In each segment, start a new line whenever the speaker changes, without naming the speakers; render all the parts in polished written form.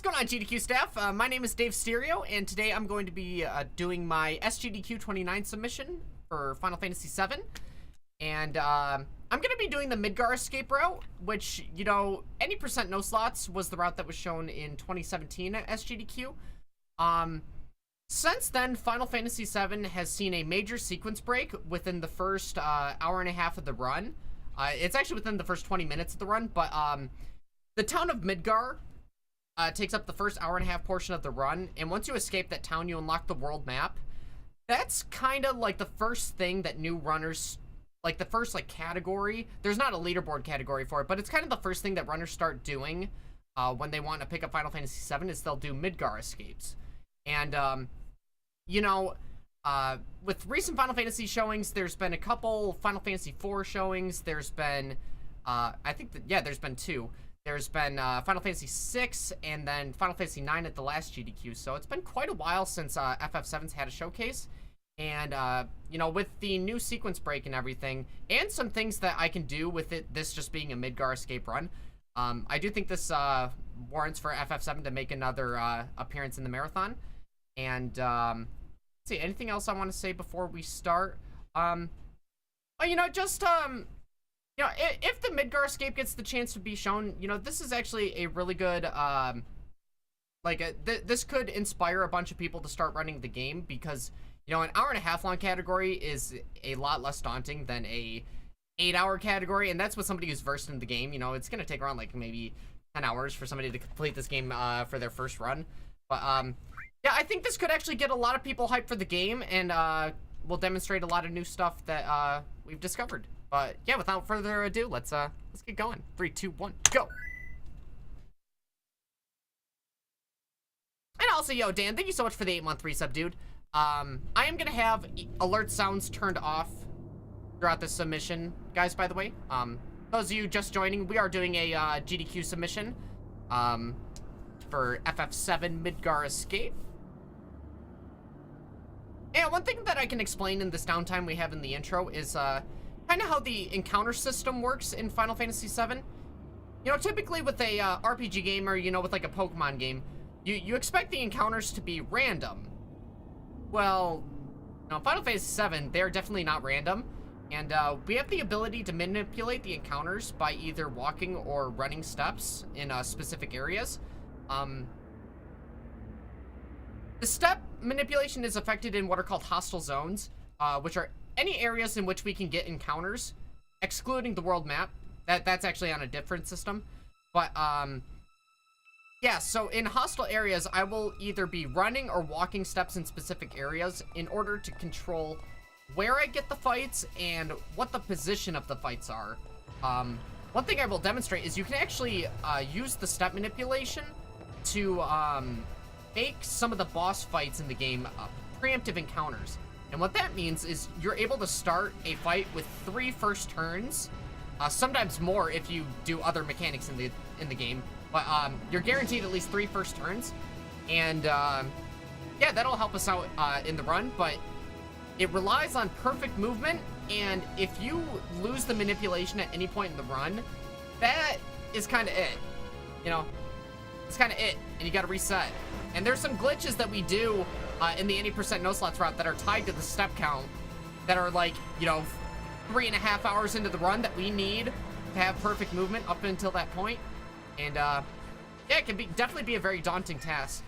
What's going on, GDQ staff? My name is Dave Stereo, and today I'm going to be doing my SGDQ 29 submission for Final Fantasy VII. And I'm going to be doing the Midgar escape route, which, you know, any percent no slots was the route that was shown in 2017 at SGDQ. Since then, Final Fantasy VII has seen a major sequence break within the first hour and a half of the run. It's actually within the first 20 minutes of the run, but the town of Midgar takes up the first hour and a half portion of the run, and once you escape that town, you unlock the world map. That's kind of like the first thing that new runners, like the first like category. There's not a leaderboard category for it, but it's kind of the first thing that runners start doing when they want to pick up Final Fantasy VII is they'll do Midgar escapes. And you know, with recent Final Fantasy showings, there's been a couple Final Fantasy IV showings. There's been I think that, yeah, there's been two. There's been Final Fantasy VI and then Final Fantasy IX at the last GDQ. So it's been quite a while since FF7's had a showcase. And, you know, with the new sequence break and everything, and some things that I can do with it, this just being a Midgar escape run, I do think this warrants for FF7 to make another appearance in the marathon. And, let's see, anything else I want to say before we start? Well, you know, just, you know, if the Midgar escape gets the chance to be shown, you know, this is actually a really good, this could inspire a bunch of people to start running the game, because, you know, an hour and a half long category is a lot less daunting than a 8-hour category, and that's with somebody who's versed in the game. You know, it's gonna take around, like, maybe 10 hours for somebody to complete this game, for their first run. But, yeah, I think this could actually get a lot of people hyped for the game, and, will demonstrate a lot of new stuff that, we've discovered. But yeah, without further ado, let's get going. 3, 2, 1, go. And also, yo, Dan, thank you so much for the 8-month resub, dude. I am gonna have alert sounds turned off throughout this submission, guys. By the way, those of you just joining, we are doing a GDQ submission, for FF7 Midgar Escape. And one thing that I can explain in this downtime we have in the intro is kind of how the encounter system works in Final Fantasy VII. You know, typically with a RPG game, or, you know, with like a Pokemon game, you expect the encounters to be random. Well, you know, Final Fantasy VII, they're definitely not random, and we have the ability to manipulate the encounters by either walking or running steps in specific areas. The step manipulation is affected in what are called hostile zones, which are any areas in which we can get encounters, excluding the world map. That's actually on a different system. But, yeah, so in hostile areas, I will either be running or walking steps in specific areas in order to control where I get the fights and what the position of the fights are. One thing I will demonstrate is you can actually use the step manipulation to make some of the boss fights in the game preemptive encounters. And what that means is you're able to start a fight with 3 first turns, sometimes more if you do other mechanics in the game. But you're guaranteed at least 3 first turns, and yeah, that'll help us out in the run. But it relies on perfect movement, and if you lose the manipulation at any point in the run, that is kind of it. You know, it's kind of it, and you got to reset. And there's some glitches that we do in the 80% no slots route that are tied to the step count, that are like, you know, 3.5 hours into the run that we need to have perfect movement up until that point. And yeah, it can definitely be a very daunting task.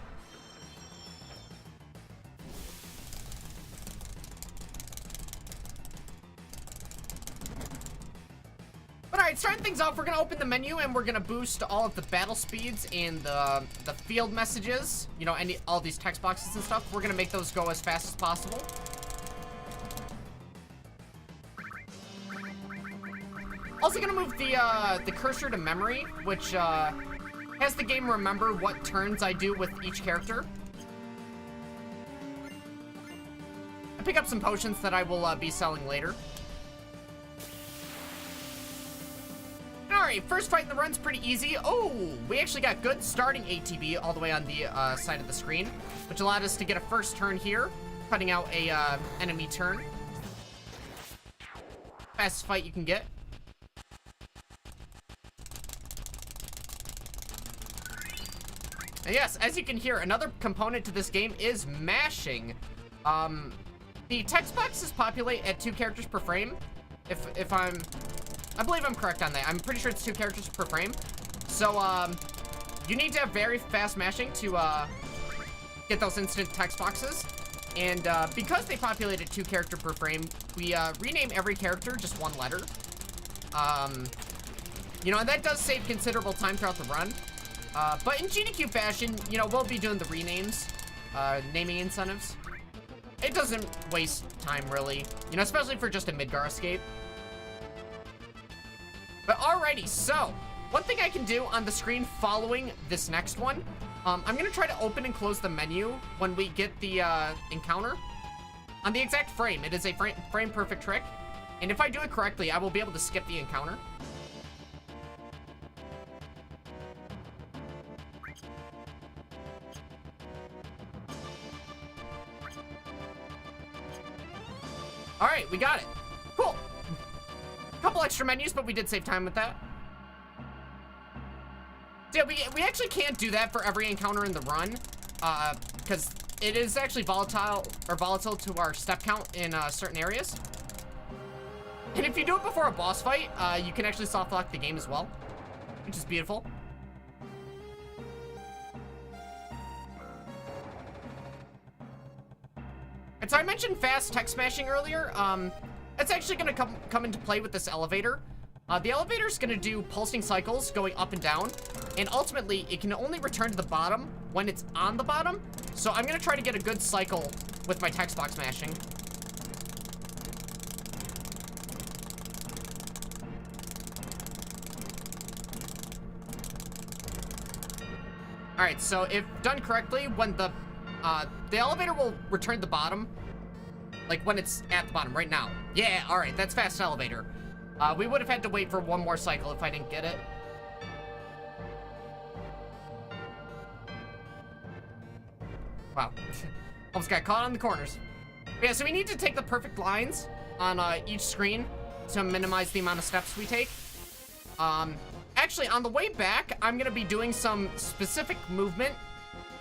But alright, starting things off, we're gonna open the menu and we're gonna boost all of the battle speeds and the field messages, you know, all these text boxes and stuff. We're gonna make those go as fast as possible. Also gonna move the cursor to memory, which has the game remember what turns I do with each character. I pick up some potions that I will be selling later. Alright, first fight in the run's pretty easy. Oh, we actually got good starting ATB all the way on the side of the screen, which allowed us to get a first turn here, cutting out a enemy turn. Fastest fight you can get. And yes, as you can hear, another component to this game is mashing. The text boxes populate at 2 characters per frame. I believe I'm correct on that. I'm pretty sure it's 2 characters per frame. So, you need to have very fast mashing to, get those instant text boxes. And, because they populate at 2 character per frame, we, rename every character just 1 letter. You know, and that does save considerable time throughout the run. But in GDQ fashion, you know, we'll be doing the renames, naming incentives. It doesn't waste time, really. You know, especially for just a Midgar escape. But alrighty, so, one thing I can do on the screen following this next one, I'm gonna try to open and close the menu when we get the, encounter. On the exact frame, it is a frame perfect trick. And if I do it correctly, I will be able to skip the encounter. All right, we got it. Cool. A couple extra menus, but we did save time with that. So yeah, we actually can't do that for every encounter in the run, because it is actually volatile to our step count in certain areas. And if you do it before a boss fight, you can actually soft lock the game as well, which is beautiful. And so I mentioned fast text smashing earlier. It's actually going to come into play with this elevator. The elevator is going to do pulsing cycles going up and down, and ultimately it can only return to the bottom when it's on the bottom. So I'm going to try to get a good cycle with my text box mashing. All right, so if done correctly, when the elevator will return to the bottom, like when it's at the bottom right now. Yeah, all right, that's fast elevator. We would have had to wait for 1 more cycle if I didn't get it. Wow, almost got caught on the corners. But yeah, so we need to take the perfect lines on each screen to minimize the amount of steps we take. Actually, on the way back, I'm gonna be doing some specific movement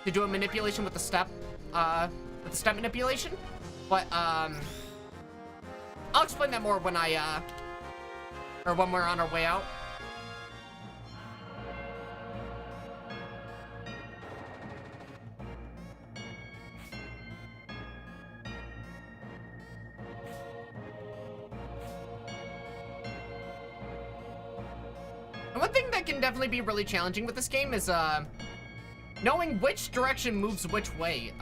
to do a manipulation with the step manipulation. But I'll explain that more when when we're on our way out. And one thing that can definitely be really challenging with this game is knowing which direction moves which way.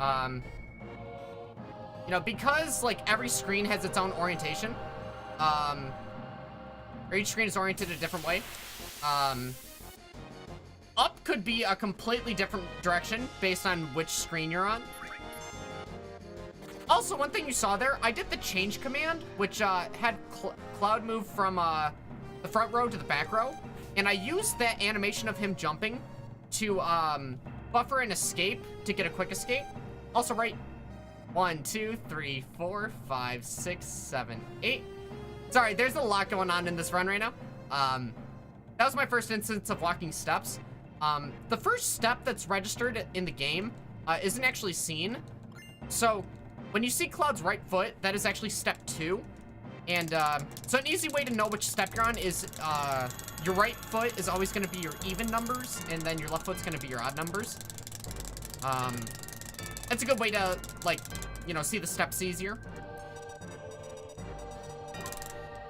You know, because like every screen has its own orientation, or each screen is oriented a different way. Up could be a completely different direction based on which screen you're on. Also, one thing you saw there, I did the change command, which had Cloud move from the front row to the back row, and I used that animation of him jumping to buffer an escape to get a quick escape. Also, right. 1, 2, 3, 4, 5, 6, 7, 8. Sorry, there's a lot going on in this run right now. That was my first instance of walking steps. The first step that's registered in the game isn't actually seen. So when you see Cloud's right foot, that is actually step 2. And so an easy way to know which step you're on is your right foot is always going to be your even numbers, and then your left foot's going to be your odd numbers. That's a good way to, like, you know, see the steps easier.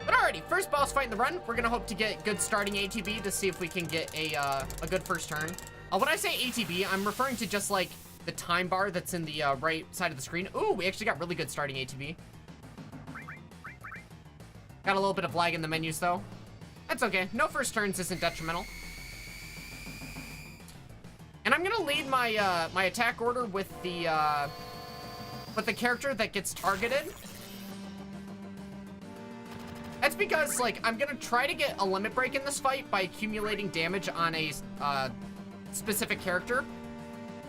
But alrighty, first boss fight in the run. We're gonna hope to get good starting ATB to see if we can get a good first turn. When I say ATB, I'm referring to just like the time bar that's in the right side of the screen. Ooh, we actually got really good starting ATB. Got a little bit of lag in the menus though. That's okay. No first turns isn't detrimental. And I'm gonna lead my my attack order with the character that gets targeted. That's because, like, I'm gonna try to get a limit break in this fight by accumulating damage on a specific character.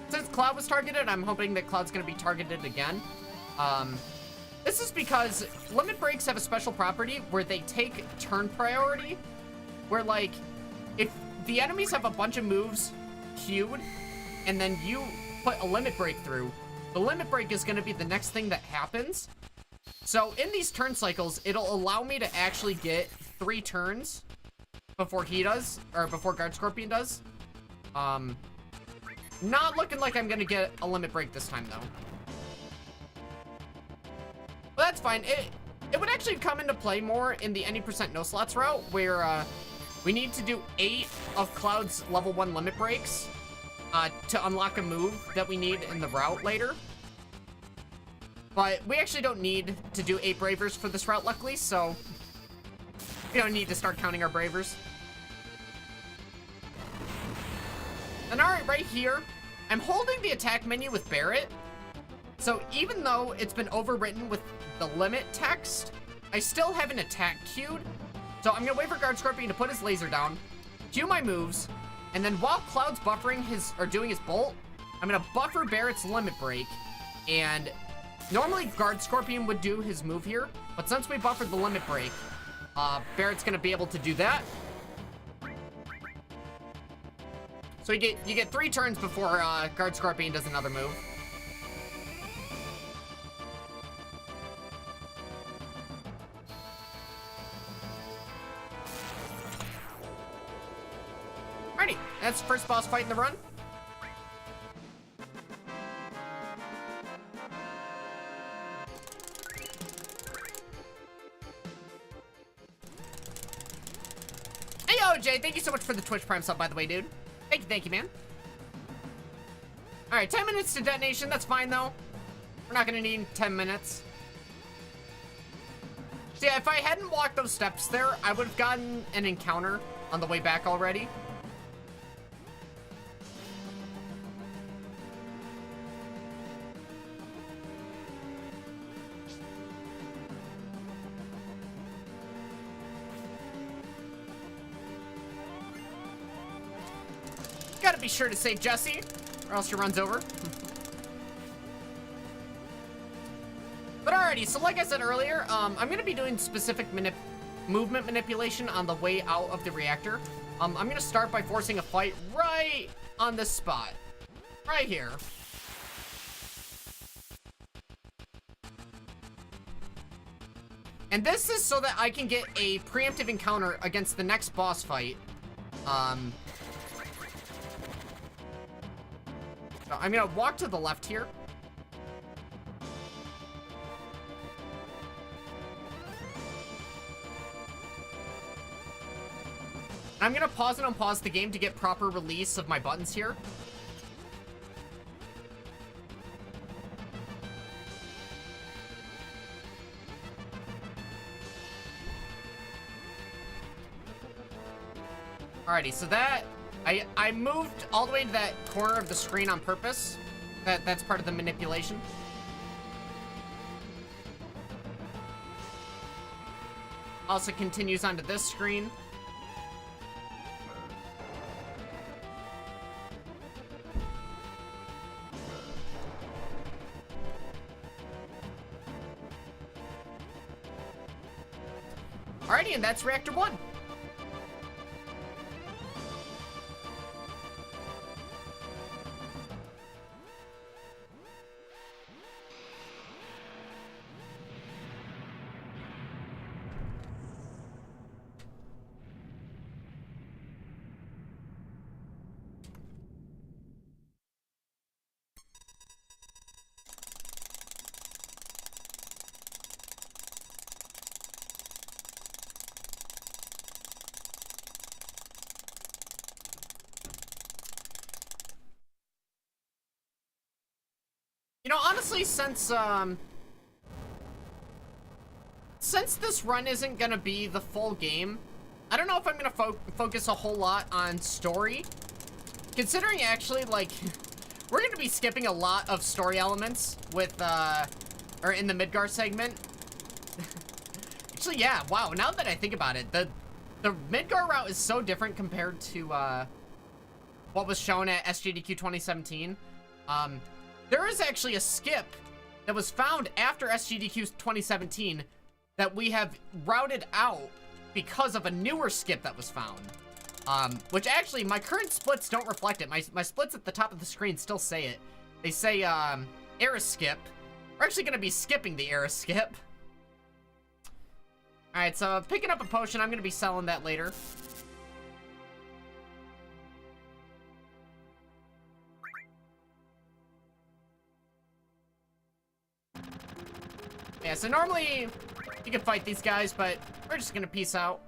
Since Cloud was targeted, I'm hoping that Cloud's gonna be targeted again. This is because limit breaks have a special property where they take turn priority, where, like, if the enemies have a bunch of moves queued, and then you put a limit break through, the limit break is going to be the next thing that happens. So in these turn cycles, it'll allow me to actually get 3 turns before he does, or before Guard Scorpion does. Not looking like I'm going to get a limit break this time, though. But that's fine. It would actually come into play more in the any percent no slots route, where we need to do 8 of Cloud's level 1 limit breaks to unlock a move that we need in the route later. But we actually don't need to do 8 Bravers for this route, luckily, so we don't need to start counting our Bravers. And alright, right here, I'm holding the attack menu with Barret. So even though it's been overwritten with the limit text, I still have an attack queued. So I'm gonna wait for Guard Scorpion to put his laser down, cue my moves, and then while Cloud's buffering his, or doing his bolt, I'm gonna buffer Barret's limit break. And normally Guard Scorpion would do his move here, but since we buffered the limit break, Barret's gonna be able to do that. So you get 3 turns before Guard Scorpion does another move. Alrighty, that's the first boss fight in the run. Hey, OJ, thank you so much for the Twitch Prime sub, by the way, dude. Thank you, man. Alright, 10 minutes to detonation. That's fine, though. We're not gonna need 10 minutes. See, if I hadn't walked those steps there, I would have gotten an encounter on the way back already. Gotta be sure to save Jesse, or else she runs over. But alrighty, so like I said earlier, I'm gonna be doing specific movement manipulation on the way out of the reactor. I'm gonna start by forcing a fight right on this spot. Right here. And this is so that I can get a preemptive encounter against the next boss fight. I'm gonna walk to the left here. I'm gonna pause and unpause the game to get proper release of my buttons here. Alrighty, so that I moved all the way to that corner of the screen on purpose. That's part of the manipulation. Also continues onto this screen. Alrighty, and that's reactor 1. You know, honestly, since this run isn't gonna be the full game, I don't know if I'm gonna focus a whole lot on story. Considering actually, like, we're gonna be skipping a lot of story elements with, or in the Midgar segment. Actually, yeah, wow, now that I think about it, the Midgar route is so different compared to, what was shown at SGDQ 2017. There is actually a skip that was found after SGDQ 2017 that we have routed out because of a newer skip that was found. Which actually, my current splits don't reflect it. My splits at the top of the screen still say it. They say, era skip. We're actually gonna be skipping the era skip. Alright, so picking up a potion, I'm gonna be selling that later. Yeah, so normally you can fight these guys, but we're just gonna peace out.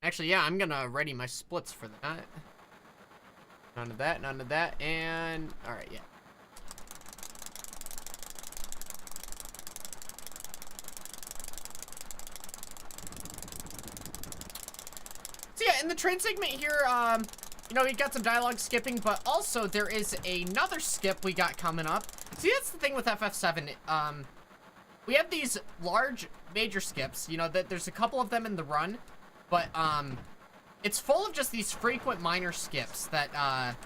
Actually, yeah, I'm gonna ready my splits for that. None of that, and... Alright, yeah. So yeah, in the train segment here, you know, we got some dialogue skipping, but also there is another skip we got coming up. See, that's the thing with FF7. We have these large major skips, you know, that there's a couple of them in the run. But, it's full of just these frequent minor skips that,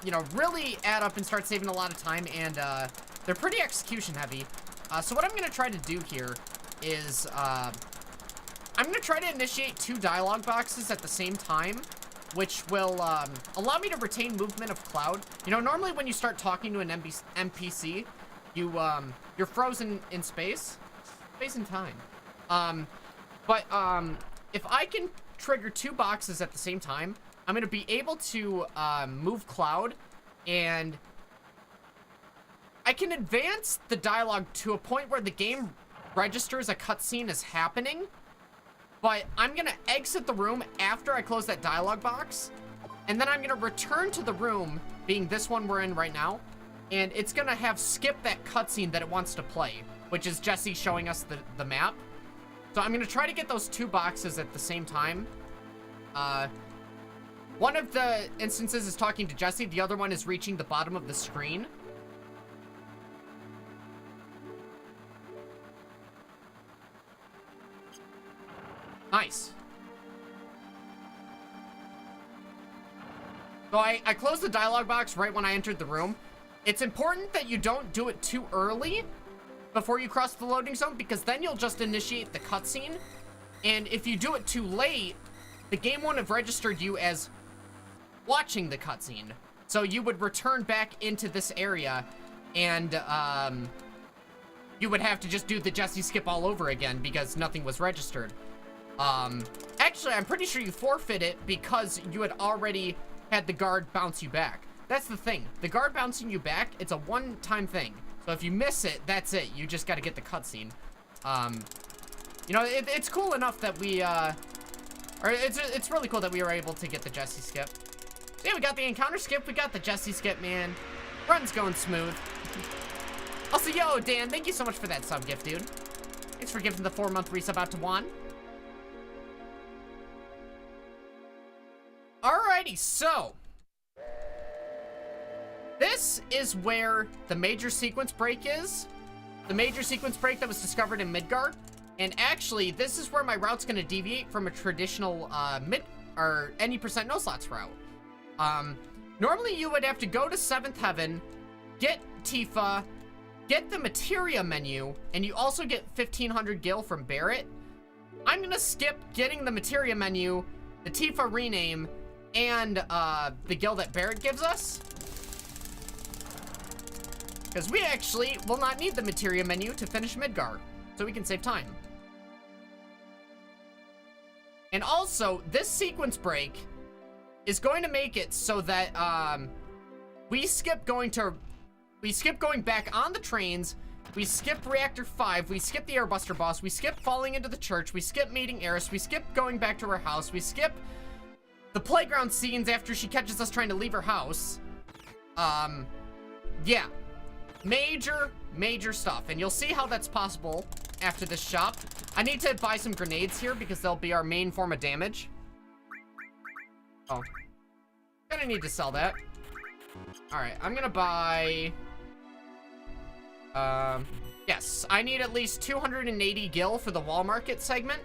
you know, really add up and start saving a lot of time, and, they're pretty execution heavy. So what I'm gonna try to do here is, I'm gonna try to initiate 2 dialogue boxes at the same time, which will, allow me to retain movement of Cloud. You know, normally when you start talking to an NPC, you're frozen in space and time. But, if I can trigger 2 boxes at the same time, I'm gonna be able to, move Cloud, and I can advance the dialogue to a point where the game registers a cutscene as happening, but I'm gonna exit the room after I close that dialogue box, and then I'm gonna return to the room, being this one we're in right now, and it's gonna have skipped that cutscene that it wants to play, which is Jesse showing us the map. So I'm gonna try to get those 2 boxes at the same time. One of the instances is talking to Jesse, the other one is reaching the bottom of the screen. Nice. So I closed the dialogue box right when I entered the room. It's important that you don't do it too early before you cross the loading zone, because then you'll just initiate the cutscene, and if you do it too late, the game won't have registered you as watching the cutscene. So you would return back into this area, and you would have to just do the Jesse skip all over again because nothing was registered. Actually, I'm pretty sure you forfeit it because you had already had the guard bounce you back. That's the thing. The guard bouncing you back, it's a one-time thing. So if you miss it, that's it. You just got to get the cutscene. You know, it's cool enough that we, or it's really cool that we were able to get the Jesse skip. So yeah, we got the encounter skip. We got the Jesse skip, man. Run's going smooth. Also, yo, Dan, thank you so much for that sub gift, dude. Thanks for giving the 4-month resub out to Juan. Alrighty, so this is where the major sequence break is. The major sequence break that was discovered in Midgar. And actually, this is where my route's gonna deviate from a traditional any percent no slots route. Normally you would have to go to 7th Heaven, get Tifa, get the materia menu, and you also get 1500 gil from Barret. I'm gonna skip getting the materia menu, the Tifa rename, and the gil that Barret gives us. Because we actually will not need the materia menu to finish Midgar, so we can save time. And also, this sequence break is going to make it so that we skip going back on the trains, we skip Reactor 5, we skip the Airbuster boss, we skip falling into the church, we skip meeting Eris, we skip going back to her house, we skip the playground scenes after she catches us trying to leave her house. Yeah. Major stuff. And you'll see how that's possible after this shop. I need to buy some grenades here because they'll be our main form of damage. Oh. Gonna need to sell that. Alright, I'm gonna buy... yes, I need at least 280 gil for the wall market segment.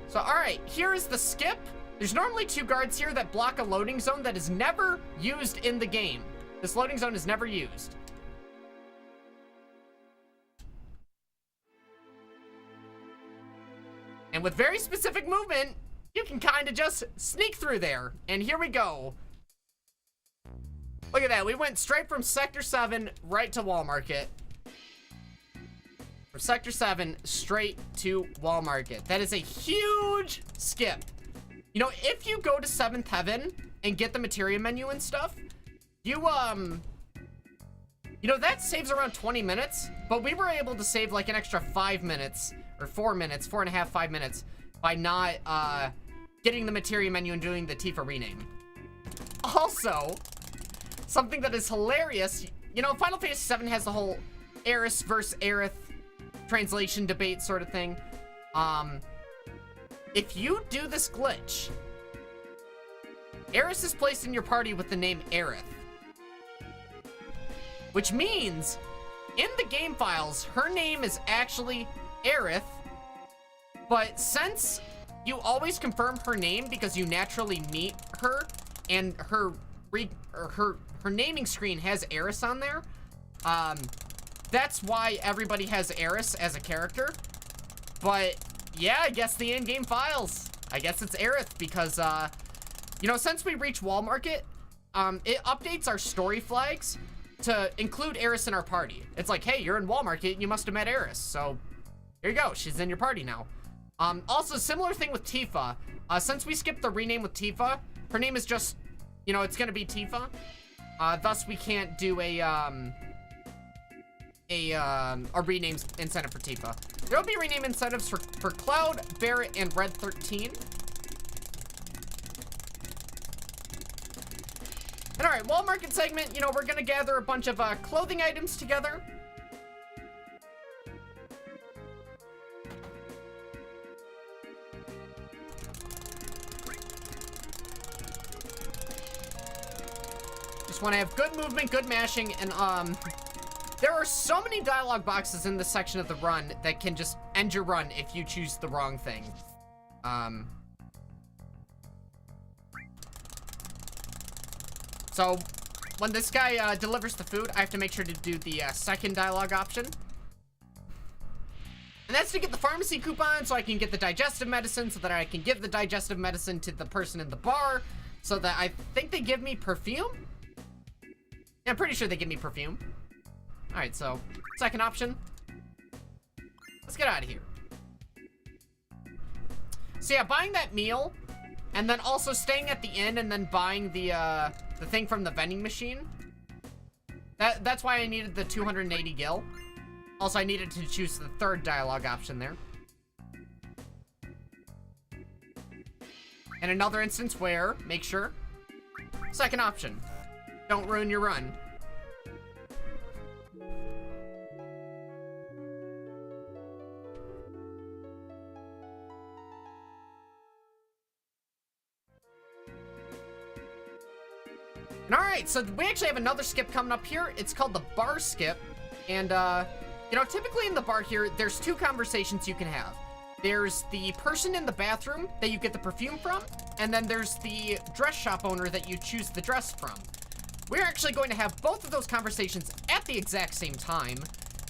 So, alright, here is the skip. There's normally 2 guards here that block a loading zone that is never used in the game. This loading zone is never used. And with very specific movement, you can kind of just sneak through there. And here we go. Look at that. We went straight from Sector 7 right to Wall Market. From Sector 7 straight to Wall Market. That is a huge skip. You know, if you go to 7th Heaven and get the materia menu and stuff, you know, that saves around 20 minutes, but we were able to save like an extra 5 minutes, or 4 minutes, 4.5, 5 minutes, by not, getting the materia menu and doing the Tifa rename. Also, something that is hilarious, you know, Final Fantasy VII has the whole Aerith versus Aerith translation debate sort of thing. If you do this glitch, Aerith is placed in your party with the name Aerith. Which means, in the game files, her name is actually Aerith, but since you always confirm her name because you naturally meet her, and her naming screen has Aerith on there, that's why everybody has Aerith as a character. But yeah, I guess the in-game files, I guess it's Aerith because, you know, since we reach Wall Market, it updates our story flags to include Aerith in our party. It's like, hey, you're in Wall Market, you must have met Aerith, so here you go, she's in your party now. Also, similar thing with Tifa. Since we skipped the rename with Tifa, her name is just, you know, it's gonna be Tifa. Thus, we can't do a rename incentive for Tifa. There'll be rename incentives for Cloud, Barret, and Red 13. And all right, Wall Market segment, you know, we're gonna gather a bunch of clothing items together. Just want to have good movement, good mashing, and there are so many dialogue boxes in this section of the run that can just end your run if you choose the wrong thing. So when this guy delivers the food, I have to make sure to do the second dialogue option. And that's to get the pharmacy coupon so I can get the digestive medicine, so that I can give the digestive medicine to the person in the bar, so that I think they give me perfume? Yeah, I'm pretty sure they give me perfume. All right, so second option. Let's get out of here. So yeah, buying that meal, and then also staying at the inn, and then buying the thing from the vending machine. That's why I needed the 280 gil. Also, I needed to choose the third dialogue option there. And another instance where, make sure, second option. Don't ruin your run. And alright, so we actually have another skip coming up here. It's called the bar skip. And, you know, typically in the bar here, there's 2 conversations you can have. There's the person in the bathroom that you get the perfume from, and then there's the dress shop owner that you choose the dress from. We're actually going to have both of those conversations at the exact same time,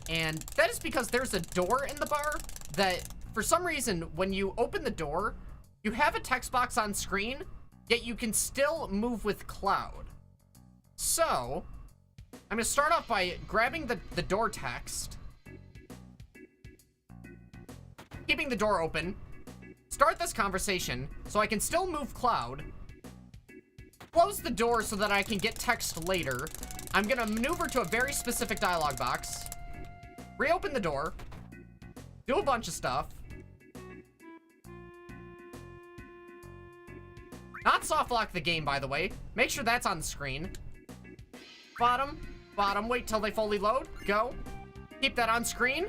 and that is because there's a door in the bar that, for some reason, when you open the door, you have a text box on screen, yet you can still move with Cloud. So, I'm going to start off by grabbing the door text, keeping the door open, start this conversation so I can still move Cloud, close the door so that I can get text later. I'm going to maneuver to a very specific dialogue box, reopen the door, do a bunch of stuff. Not soft lock the game, by the way. Make sure that's on the screen. Bottom, wait till they fully load, go. Keep that on screen.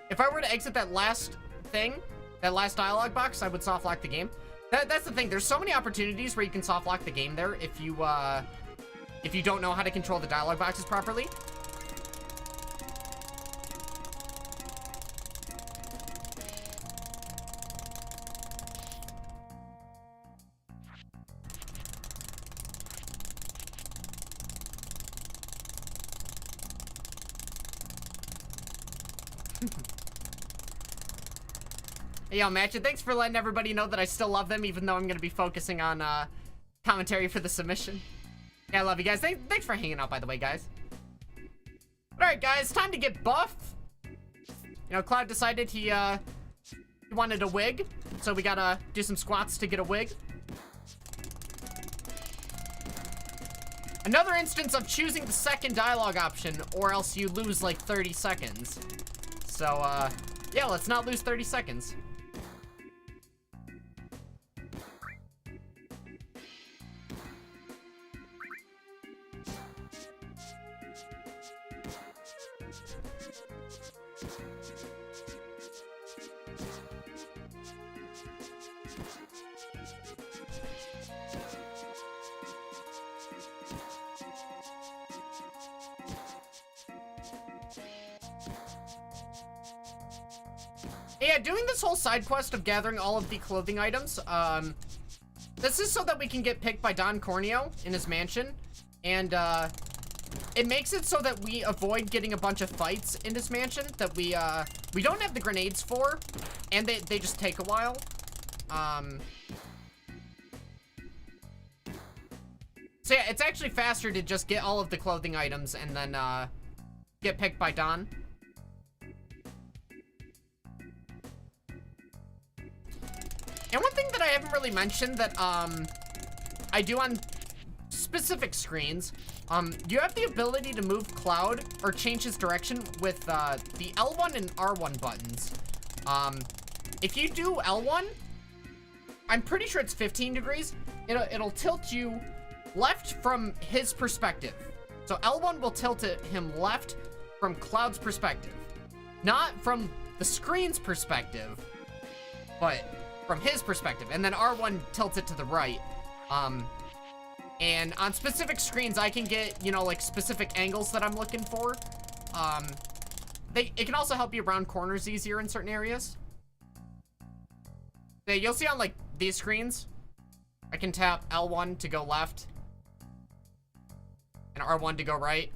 If I were to exit that last thing, that last dialogue box, I would soft lock the game. That's the thing. There's so many opportunities where you can soft lock the game there if you don't know how to control the dialogue boxes properly. Hey, yo, Matchet, thanks for letting everybody know that I still love them, even though I'm going to be focusing on commentary for the submission. Yeah, I love you guys. Thanks for hanging out, by the way, guys. Alright, guys, time to get buff. You know, Cloud decided he wanted a wig, so we gotta do some squats to get a wig. Another instance of choosing the second dialogue option, or else you lose like 30 seconds. So, yeah, let's not lose 30 seconds. Yeah, doing this whole side quest of gathering all of the clothing items, this is so that we can get picked by Don Corneo in his mansion, and, it makes it so that we avoid getting a bunch of fights in his mansion that we don't have the grenades for, and they just take a while. So yeah, it's actually faster to just get all of the clothing items and then, get picked by Don. And one thing that I haven't really mentioned that, I do on specific screens, you have the ability to move Cloud or change his direction with, the L1 and R1 buttons. If you do L1, I'm pretty sure it's 15 degrees. It'll tilt you left from his perspective. So L1 will tilt him left from Cloud's perspective. Not from the screen's perspective, but from his perspective. And then R1 tilts it to the right. And on specific screens, I can get, you know, like specific angles that I'm looking for. It can also help you round corners easier in certain areas. Yeah, you'll see on like these screens, I can tap L1 to go left and R1 to go right.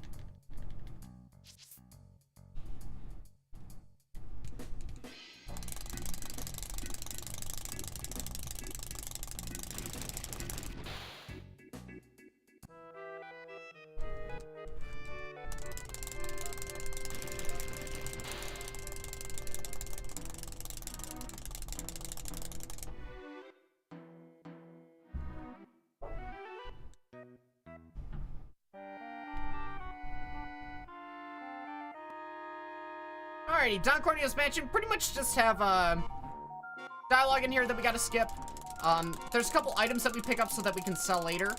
Alrighty, Don Corneo's mansion pretty much just have dialogue in here that we gotta skip. There's a couple items that we pick up so that we can sell later.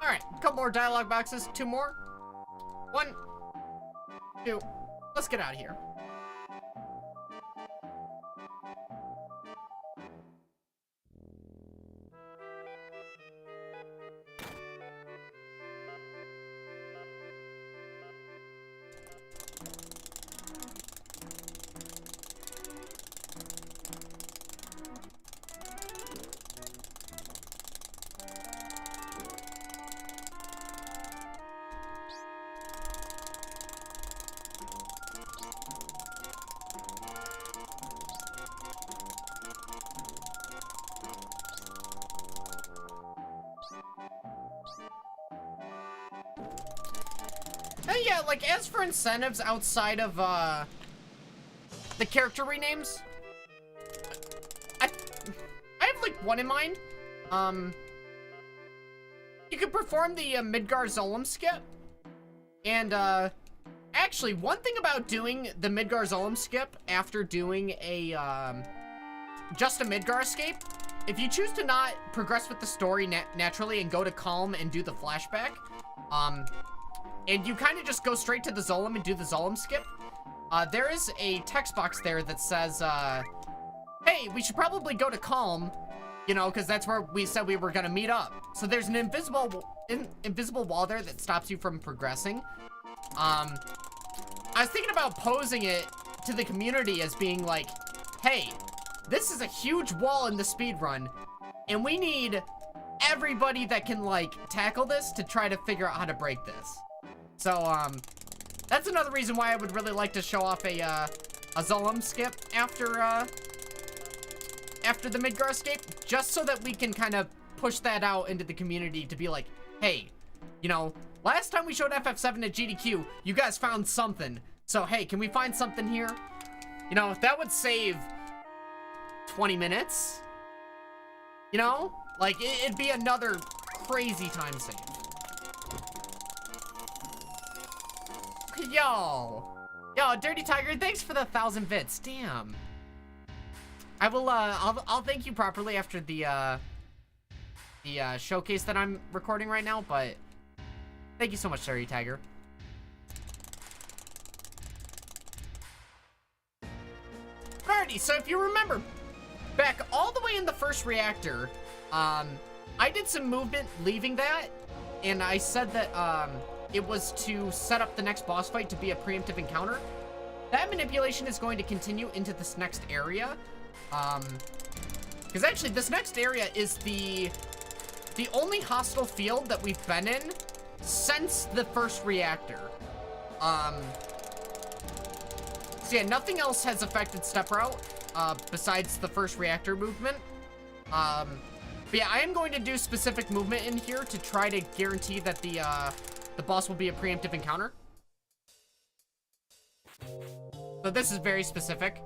Alright, a couple more dialogue boxes. 2 more. 1, 2. Let's get out of here. And yeah, like, as for incentives outside of, the character renames, I have, like, one in mind. You could perform the, Midgar Zolom skip. And, actually, one thing about doing the Midgar Zolom skip after doing a, just a Midgar escape, if you choose to not progress with the story naturally and go to Calm and do the flashback, and you kind of just go straight to the Zolom and do the Zolom skip, there is a text box there that says, hey, we should probably go to Calm, you know, because that's where we said we were going to meet up. So there's an invisible wall there that stops you from progressing. I was thinking about posing it to the community as being like, hey, this is a huge wall in the speed run, and we need everybody that can, like, tackle this to try to figure out how to break this. So, that's another reason why I would really like to show off a Zolom skip after the Midgar escape, just so that we can kind of push that out into the community to be like, hey, you know, last time we showed FF7 at GDQ, you guys found something. So, hey, can we find something here? You know, that would save 20 minutes. You know? Like, it'd be another crazy time save. Yo, Dirty Tiger, thanks for the 1,000 bits. Damn. I will, I'll thank you properly after the showcase that I'm recording right now, but thank you so much, Dirty Tiger. Alrighty, so if you remember, back all the way in the first reactor, I did some movement leaving that, and I said that, it was to set up the next boss fight to be a preemptive encounter. That manipulation is going to continue into this next area. Because actually this next area is the only hostile field that we've been in since the first reactor. So yeah, nothing else has affected Step Route, besides the first reactor movement. But yeah, I am going to do specific movement in here to try to guarantee that the boss will be a preemptive encounter. So this is very specific.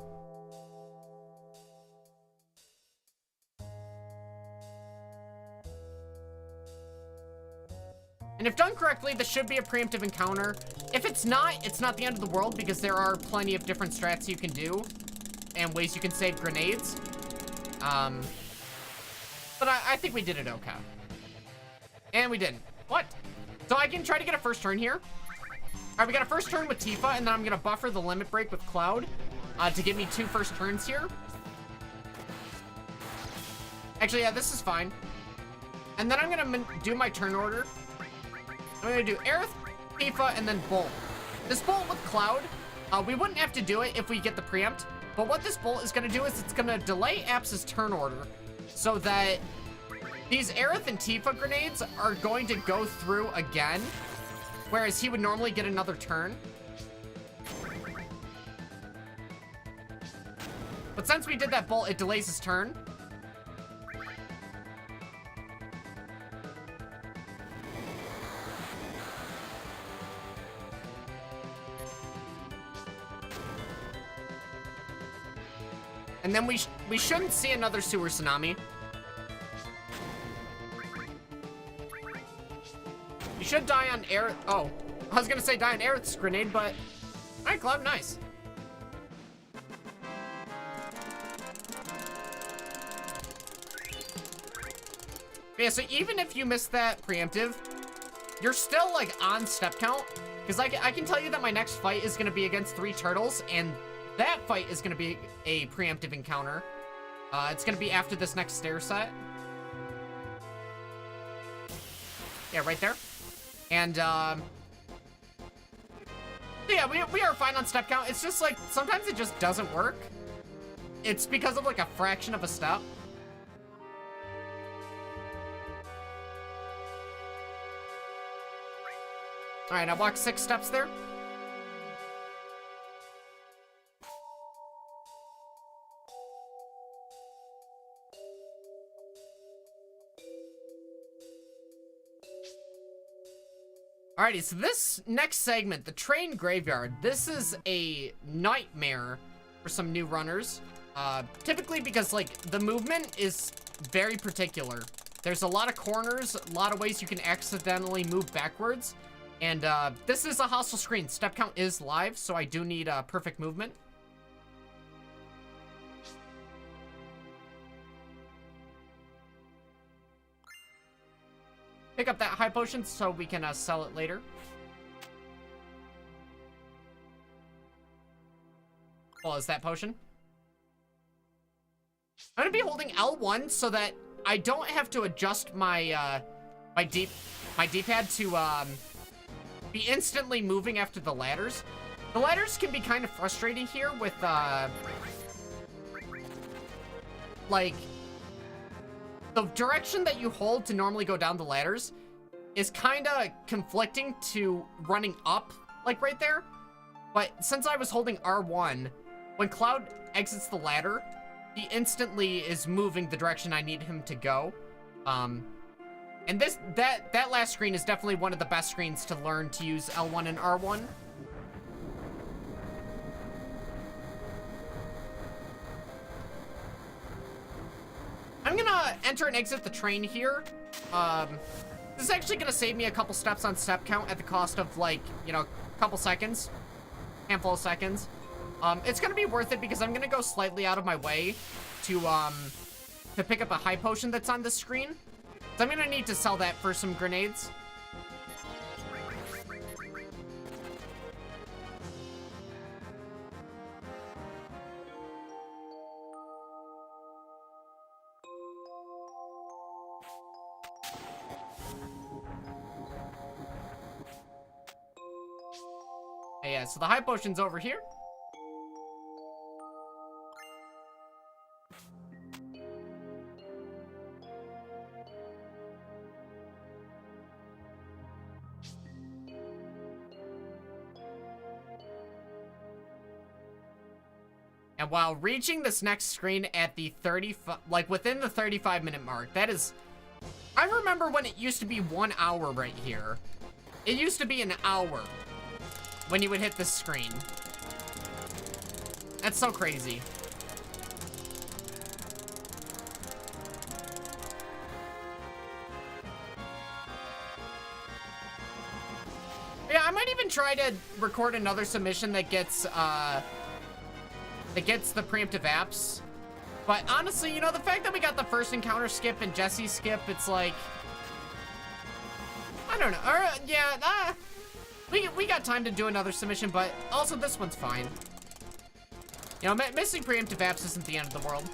And if done correctly, this should be a preemptive encounter. If it's not the end of the world, because there are plenty of different strats you can do and ways you can save grenades. But I think we did it okay. And we didn't. What? So I can try to get a first turn here. All right, we got a first turn with Tifa, and then I'm gonna buffer the limit break with Cloud to give me 2 first turns here. Actually, yeah, this is fine. And then I'm gonna do my turn order. I'm gonna do Aerith, Tifa, and then Bolt. This Bolt with Cloud, we wouldn't have to do it if we get the preempt, but what this Bolt is gonna do is it's gonna delay Apps' turn order so that these Aerith and Tifa grenades are going to go through again, whereas he would normally get another turn. But since we did that Bolt, it delays his turn. And then we shouldn't see another sewer tsunami. You should die on Aerith. Oh, I was gonna say die on Aerith's grenade, but all right, Cloud, nice. Yeah, so even if you miss that preemptive, you're still like on step count, because I can tell you that my next fight is gonna be against 3 turtles, and that fight is gonna be a preemptive encounter. It's gonna be after this next stair set. Yeah, right there. And, so yeah, we are fine on step count. It's just like, sometimes it just doesn't work. It's because of like a fraction of a step. All right, I walked 6 steps there. Alrighty, so this next segment, the train graveyard, this is a nightmare for some new runners. Typically because, like, the movement is very particular. There's a lot of corners, a lot of ways you can accidentally move backwards. And this is a hostile screen. Step count is live, so I do need perfect movement. Pick up that high potion so we can sell it later. Well, is that potion? I'm gonna be holding L1 so that I don't have to adjust my my D-pad to be instantly moving after the ladders. The ladders can be kind of frustrating here with like, the direction that you hold to normally go down the ladders is kind of conflicting to running up, like right there. But since I was holding R1, when Cloud exits the ladder, he instantly is moving the direction I need him to go. And that last screen is definitely one of the best screens to learn to use L1 and R1. I'm gonna enter and exit the train here. This is actually gonna save me a couple steps on step count at the cost of, like, you know, a couple seconds. Handful of seconds. It's gonna be worth it because I'm gonna go slightly out of my way to pick up a high potion that's on the screen. So I'm gonna need to sell that for some grenades. Yeah, so the high potion's over here. And while reaching this next screen at the 35, like within the 35-minute mark, that is, I remember when it used to be 1 hour right here. It used to be an hour when you would hit this screen. That's so crazy. Yeah, I might even try to record another submission that gets the preemptive apps. But honestly, you know, the fact that we got the first encounter skip and Jesse skip, it's like, I don't know. Yeah, we got time to do another submission, but also this one's fine. You know, missing preemptive apps isn't the end of the world.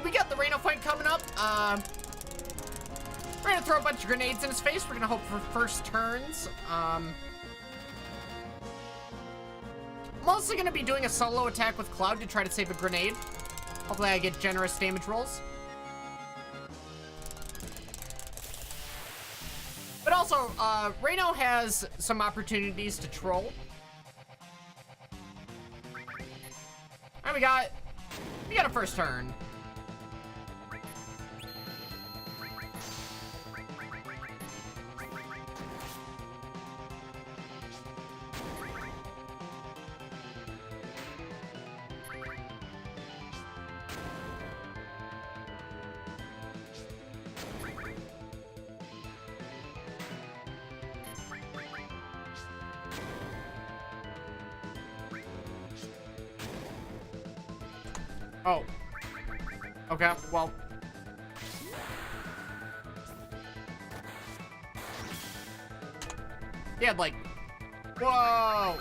We got the Reno fight coming up. We're gonna throw a bunch of grenades in his face. We're gonna hope for first turns. I'm also gonna be doing a solo attack with Cloud to try to save a grenade. Hopefully I get generous damage rolls. But also, Reno has some opportunities to troll. Alright, we got a first turn. Oh. Okay, well. He had like... Whoa!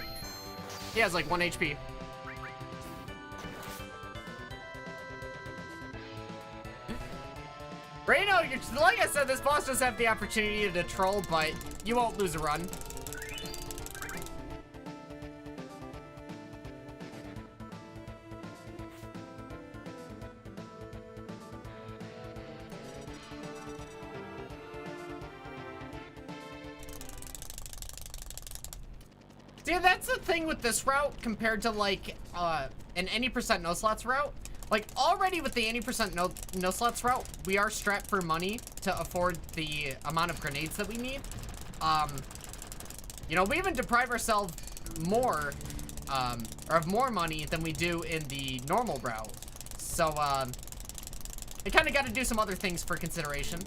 He has like 1 HP. Reno, like I said, this boss does have the opportunity to troll, but you won't lose a run. See, that's the thing with this route compared to like an any percent no slots route. Like, already with the 80% no slots route, we are strapped for money to afford the amount of grenades that we need. You know, we even deprive ourselves more, or of more money than we do in the normal route. So, I kind of got to do some other things for consideration.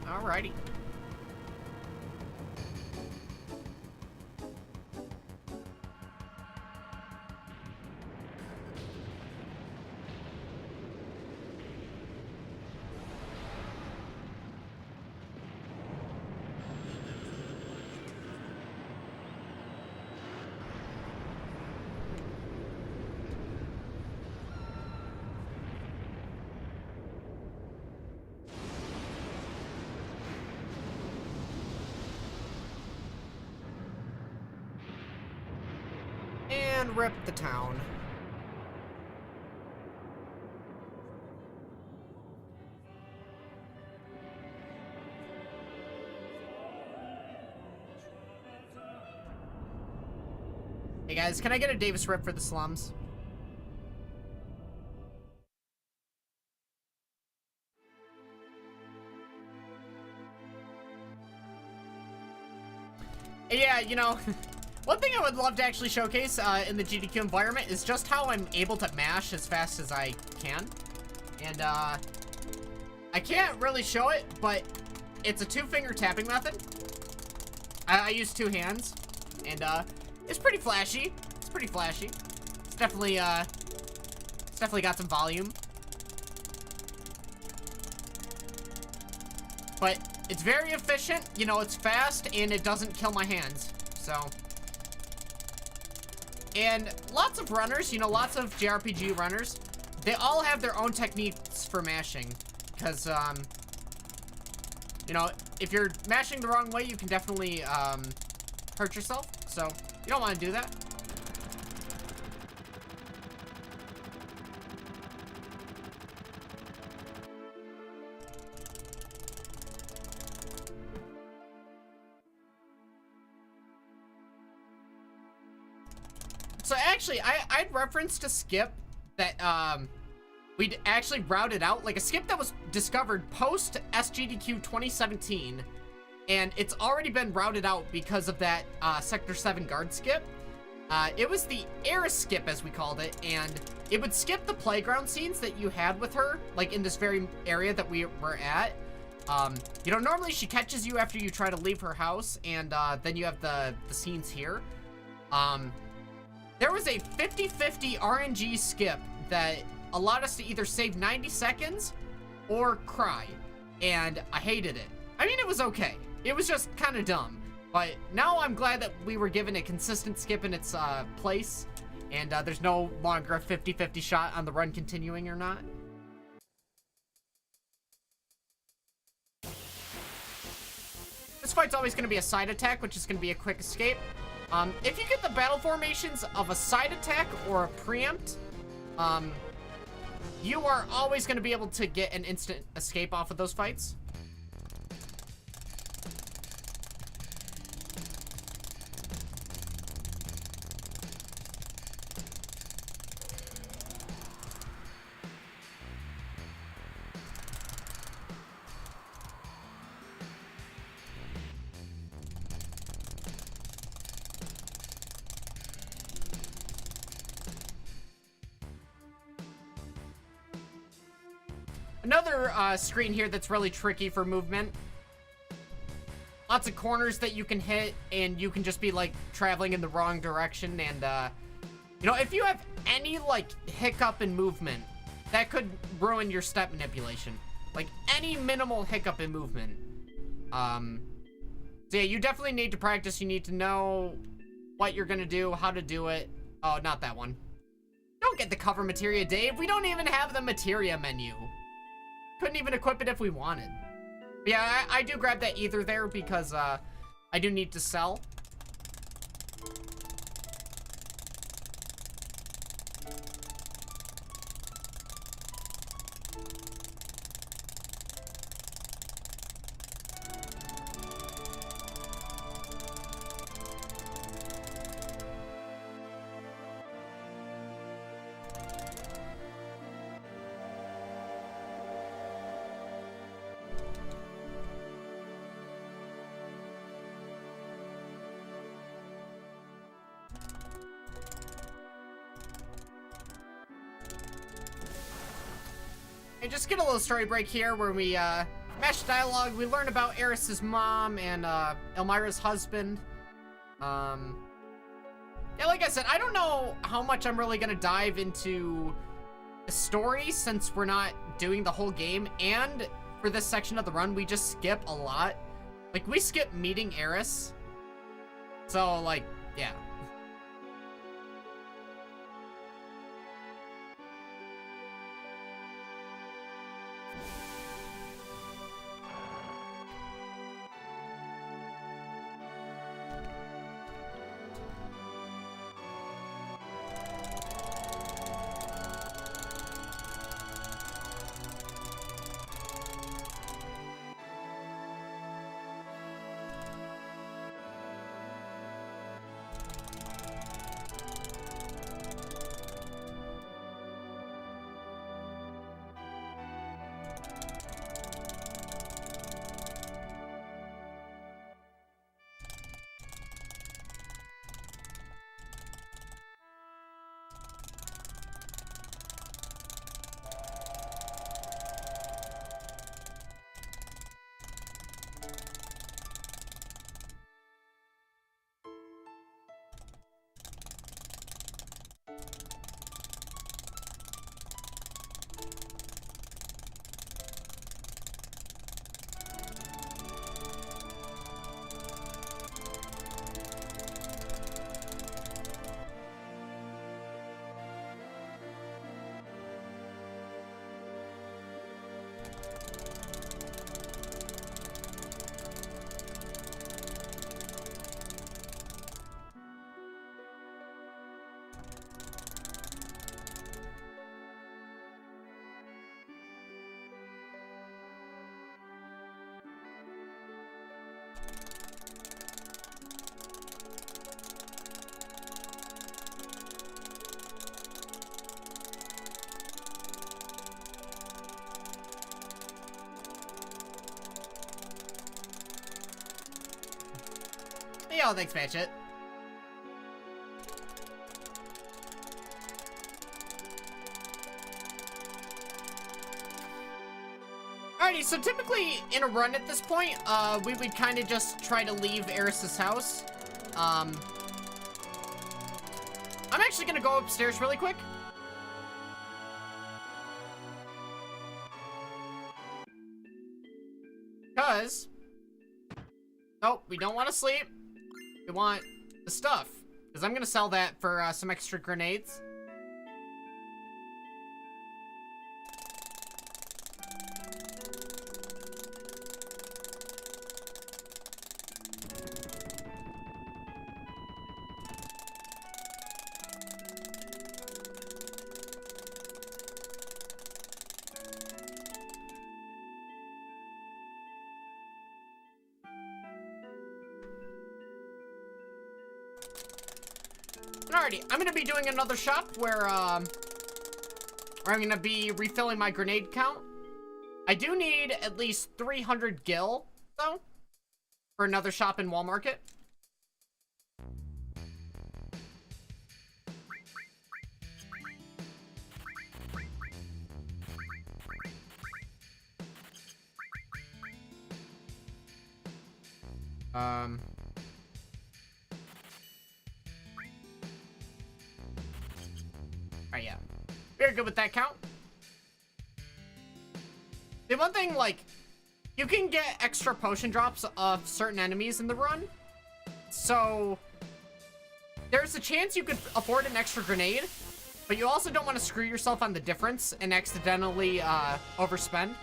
Alrighty. And rip the town. Hey guys, can I get a Davis rip for the slums? Yeah, you know, one thing I would love to actually showcase in the GDQ environment is just how I'm able to mash as fast as I can. And I can't really show it, but it's a 2-finger tapping method. I use 2 hands, and it's pretty flashy. It's pretty flashy. It's definitely got some volume. But it's very efficient, you know, it's fast, and it doesn't kill my hands, so. And lots of runners, you know, lots of JRPG runners, they all have their own techniques for mashing, because, you know, if you're mashing the wrong way, you can definitely, hurt yourself, so you don't want to do that. So actually, I'd referenced a skip that we'd actually routed out, like a skip that was discovered post SGDQ 2017, and it's already been routed out because of that Sector 7 guard skip. It was the Eris skip, as we called it, and it would skip the playground scenes that you had with her, like in this very area that we were at. You know, normally she catches you after you try to leave her house, and then you have the scenes here. There was a 50-50 RNG skip that allowed us to either save 90 seconds or cry, and I hated it. I mean, it was okay. It was just kind of dumb, but now I'm glad that we were given a consistent skip in its place, and there's no longer a 50-50 shot on the run continuing or not. This fight's always going to be a side attack, which is going to be a quick escape. If you get the battle formations of a side attack or a preempt, you are always going to be able to get an instant escape off of those fights. Another screen here that's really tricky for movement. Lots of corners that you can hit, and you can just be, like, traveling in the wrong direction. And, you know, if you have any, like, hiccup in movement, that could ruin your step manipulation. Like, any minimal hiccup in movement. So yeah, you definitely need to practice. You need to know what you're gonna do, how to do it. Oh, not that one. Don't get the cover materia, Dave. We don't even have the materia menu. Couldn't even equip it if we wanted. But yeah, I do grab that ether there because I do need to sell. And just get a little story break here where we match dialogue. We learn about Eris's mom and Elmira's husband. Yeah, like I said, I don't know how much I'm really gonna dive into the story since we're not doing the whole game, and for this section of the run we just skip a lot. Like, we skip meeting Eris. So, like, yeah. Yo, thanks, Matchit. Alrighty, so typically in a run at this point, we would kind of just try to leave Eris's house. I'm actually gonna go upstairs really quick. Because, nope, we don't want to sleep. We want the stuff, because I'm gonna sell that for some extra grenades. Alrighty, I'm gonna be doing another shop where I'm gonna be refilling my grenade count. I do need at least 300 gil, though, for another shop in Wall Market. Um... Alright, yeah. Very good with that count. The one thing, like, you can get extra potion drops of certain enemies in the run. So, there's a chance you could afford an extra grenade, but you also don't want to screw yourself on the difference and accidentally overspend.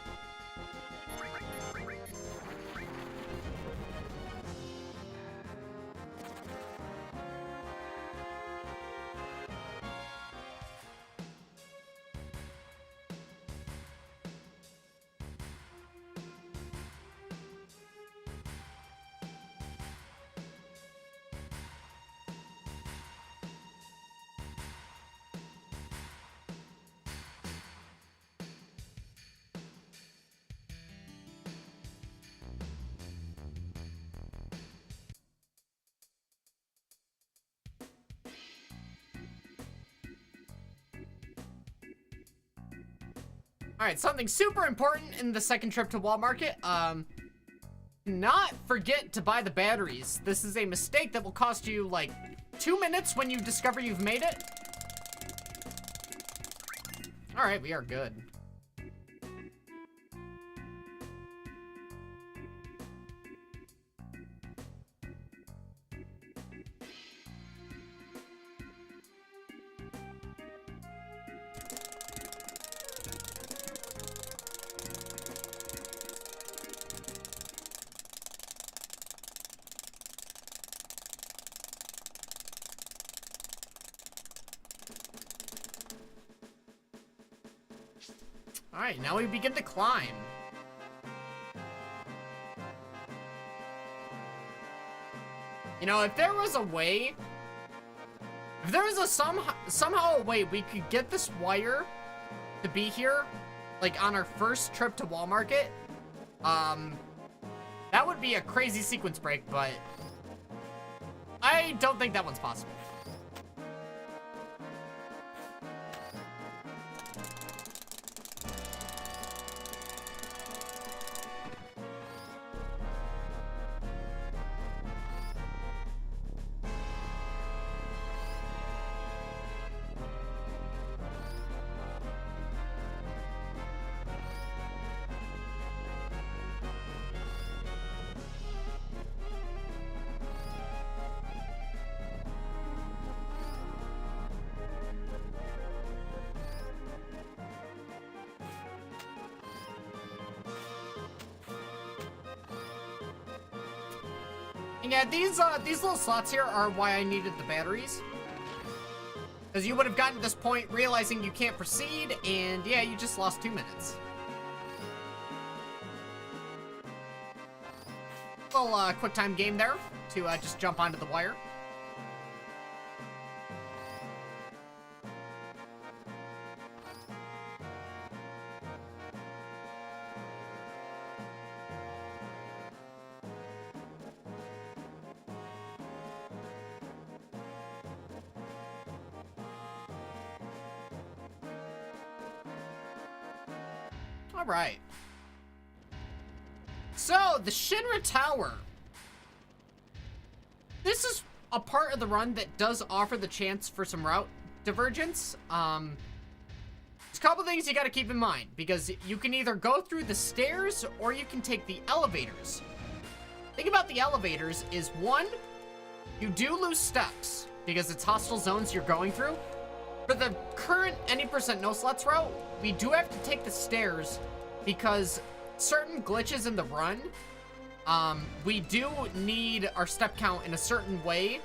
Alright, something super important in the second trip to Wall Market. Not forget to buy the batteries. This is a mistake that will cost you, like, 2 minutes when you discover you've made it. Alright, we are good. Alright, now we begin to climb. You know, if there was a way... If there was a somehow a way we could get this wire to be here, like on our first trip to Wall Market, that would be a crazy sequence break, but I don't think that one's possible. Yeah, these little slots here are why I needed the batteries. Because you would have gotten to this point realizing you can't proceed, and yeah, you just lost 2 minutes. Little quick time game there to just jump onto the wire. All right. So, the Shinra Tower. This is a part of the run that does offer the chance for some route divergence. There's a couple things you got to keep in mind, because you can either go through the stairs or you can take the elevators. The thing about the elevators is, one, you do lose steps because it's hostile zones you're going through. For the current any % no slots route, we do have to take the stairs because certain glitches in the run, we do need our step count in a certain way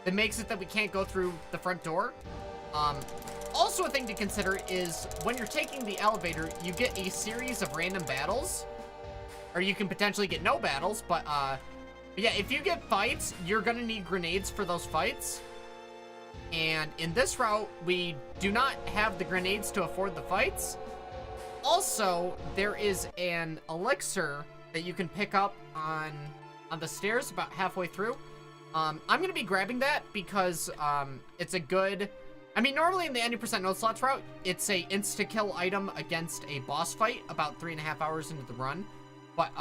that makes it that we can't go through the front door. Also a thing to consider is when you're taking the elevator, you get a series of random battles, or you can potentially get no battles, but yeah, if you get fights, you're gonna need grenades for those fights. And in this route, we do not have the grenades to afford the fights. Also, there is an elixir that you can pick up on the stairs about halfway through. I'm going to be grabbing that because it's a good... I mean, normally in the any % no slots route, it's a insta-kill item against a boss fight about 3.5 hours into the run. But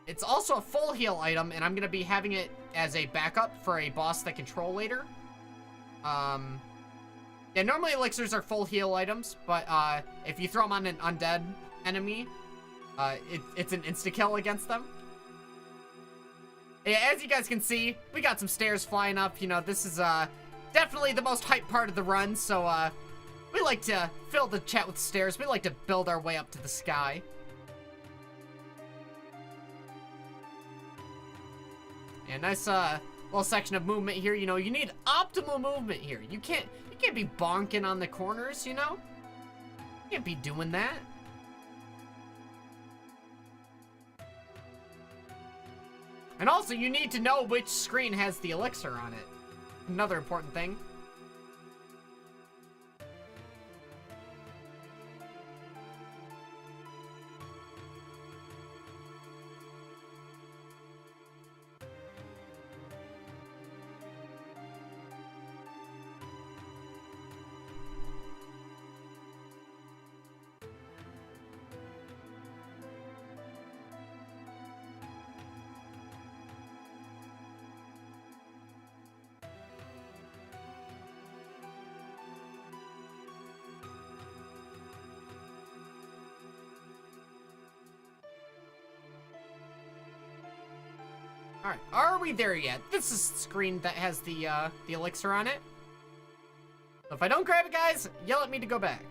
It's also a full heal item, and I'm going to be having it as a backup for a boss that control later. Yeah, normally elixirs are full heal items, but if you throw them on an undead enemy, it's an insta-kill against them. Yeah, as you guys can see, we got some stairs flying up. You know, this is definitely the most hype part of the run, so we like to fill the chat with stairs. We like to build our way up to the sky. And nice little section of movement here. You know, you need optimal movement here. You can't be bonking on the corners, you know? You can't be doing that. And also, you need to know which screen has the elixir on it. Another important thing. Alright, are we there yet? This is the screen that has the elixir on it. So if I don't grab it, guys, yell at me to go back.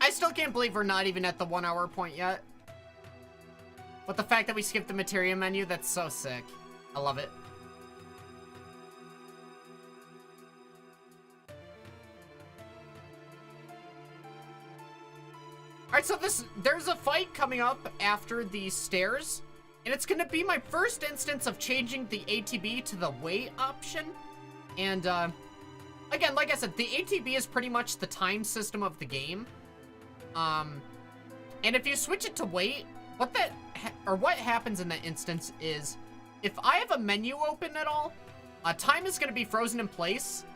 I still can't believe we're not even at the 1 hour point yet. But the fact that we skipped the materia menu, that's so sick. I love it. Alright, so there's a fight coming up after the stairs. And it's gonna be my first instance of changing the ATB to the wait option. And, again, like I said, the ATB is pretty much the time system of the game. And if you switch it to wait, what happens in that instance is, if I have a menu open at all, time is going to be frozen in place,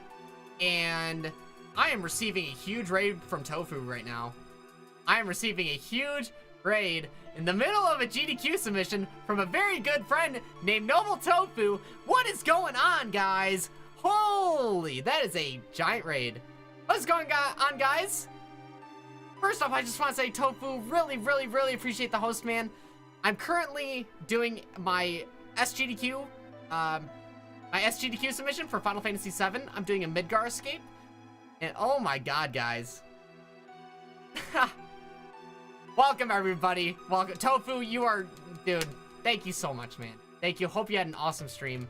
and I am receiving a huge raid from Tofu right now. I am receiving a huge raid in the middle of a GDQ submission from a very good friend named Noble Tofu. What is going on, guys? Holy, that is a giant raid. What's going on, guys? First off, I just want to say, Tofu, really appreciate the host, man. I'm currently doing my SGDQ, submission for Final Fantasy VII. I'm doing a Midgar escape. And oh my god, guys. Welcome, everybody. Welcome. Tofu, you are... Dude, thank you so much, man. Thank you. Hope you had an awesome stream.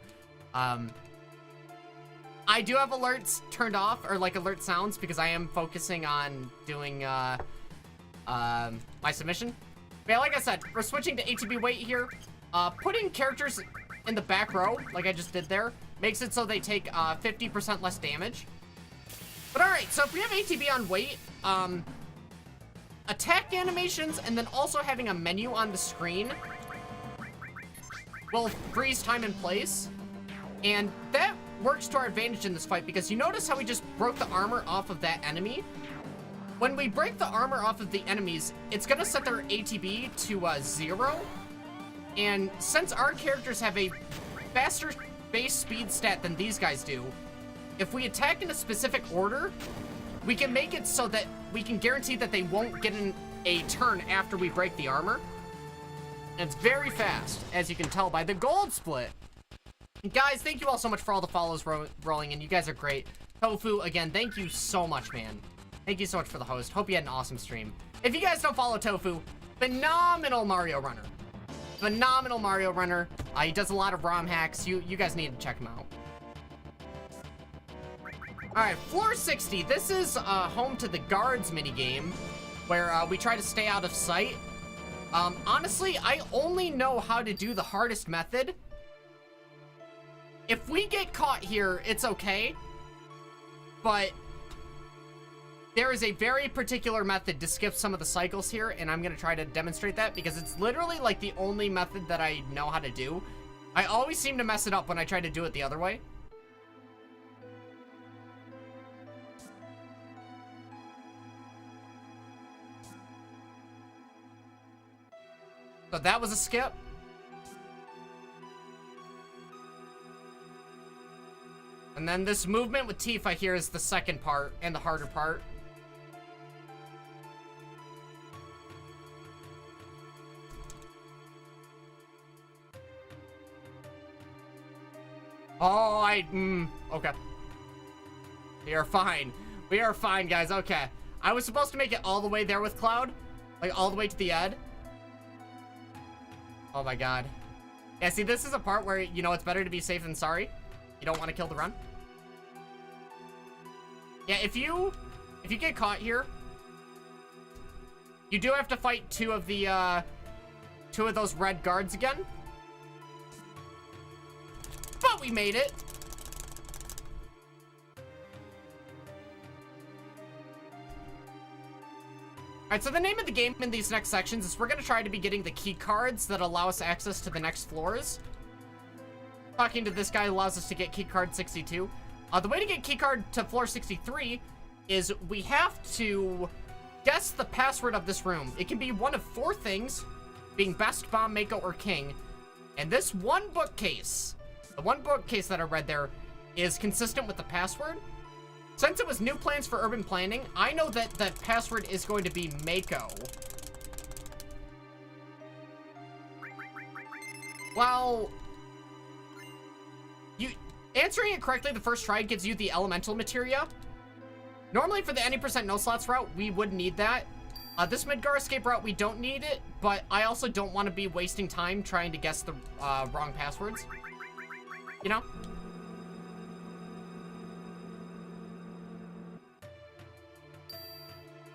I do have alerts turned off, or like alert sounds, because I am focusing on doing my submission. But yeah, like I said, we're switching to ATB wait here. Putting characters in the back row, like I just did there, makes it so they take 50% less damage. But alright, so if we have ATB on wait, attack animations and then also having a menu on the screen will freeze time in place. And that works to our advantage in this fight, because you notice how we just broke the armor off of that enemy? When we break the armor off of the enemies, it's gonna set their ATB to 0. And since our characters have a faster base speed stat than these guys do, if we attack in a specific order, we can make it so that we can guarantee that they won't get in a turn after we break the armor. And it's very fast, as you can tell by the gold split. Guys, thank you all so much for all the follows rolling in. You guys are great. Tofu, again, thank you so much, man. Thank you so much for the host. Hope you had an awesome stream. If you guys don't follow Tofu, Phenomenal Mario runner. Phenomenal Mario runner. He does a lot of ROM hacks. You guys need to check him out. Alright, floor 60. This is home to the guards minigame, where we try to stay out of sight. Honestly, I only know how to do the hardest method. If we get caught here, it's okay. But there is a very particular method to skip some of the cycles here, and I'm going to try to demonstrate that because it's literally like the only method that I know how to do. I always seem to mess it up when I try to do it the other way. So that was a skip. And then this movement with Tifa here is the second part and the harder part. Oh, okay. We are fine. We are fine, guys. Okay. I was supposed to make it all the way there with Cloud. Like, all the way to the end. Oh my god. Yeah, see, this is a part where, you know, it's better to be safe than sorry. You don't want to kill the run. Yeah, if you get caught here, you do have to fight two of those red guards again. But we made it. Alright, so the name of the game in these next sections is we're going to try to be getting the key cards that allow us access to the next floors. Talking to this guy allows us to get key card 62. The way to get key card to floor 63 is we have to guess the password of this room. It can be one of 4 things, being best, bomb, Mako, or king. And this one bookcase, the one bookcase that I read there, is consistent with the password. Since it was new plans for urban planning, I know that that password is going to be Mako. Well, answering it correctly the first try gives you the elemental materia. Normally for the any % no slots route, we would need that. This Midgar escape route, we don't need it, but I also don't want to be wasting time trying to guess the wrong passwords. You know?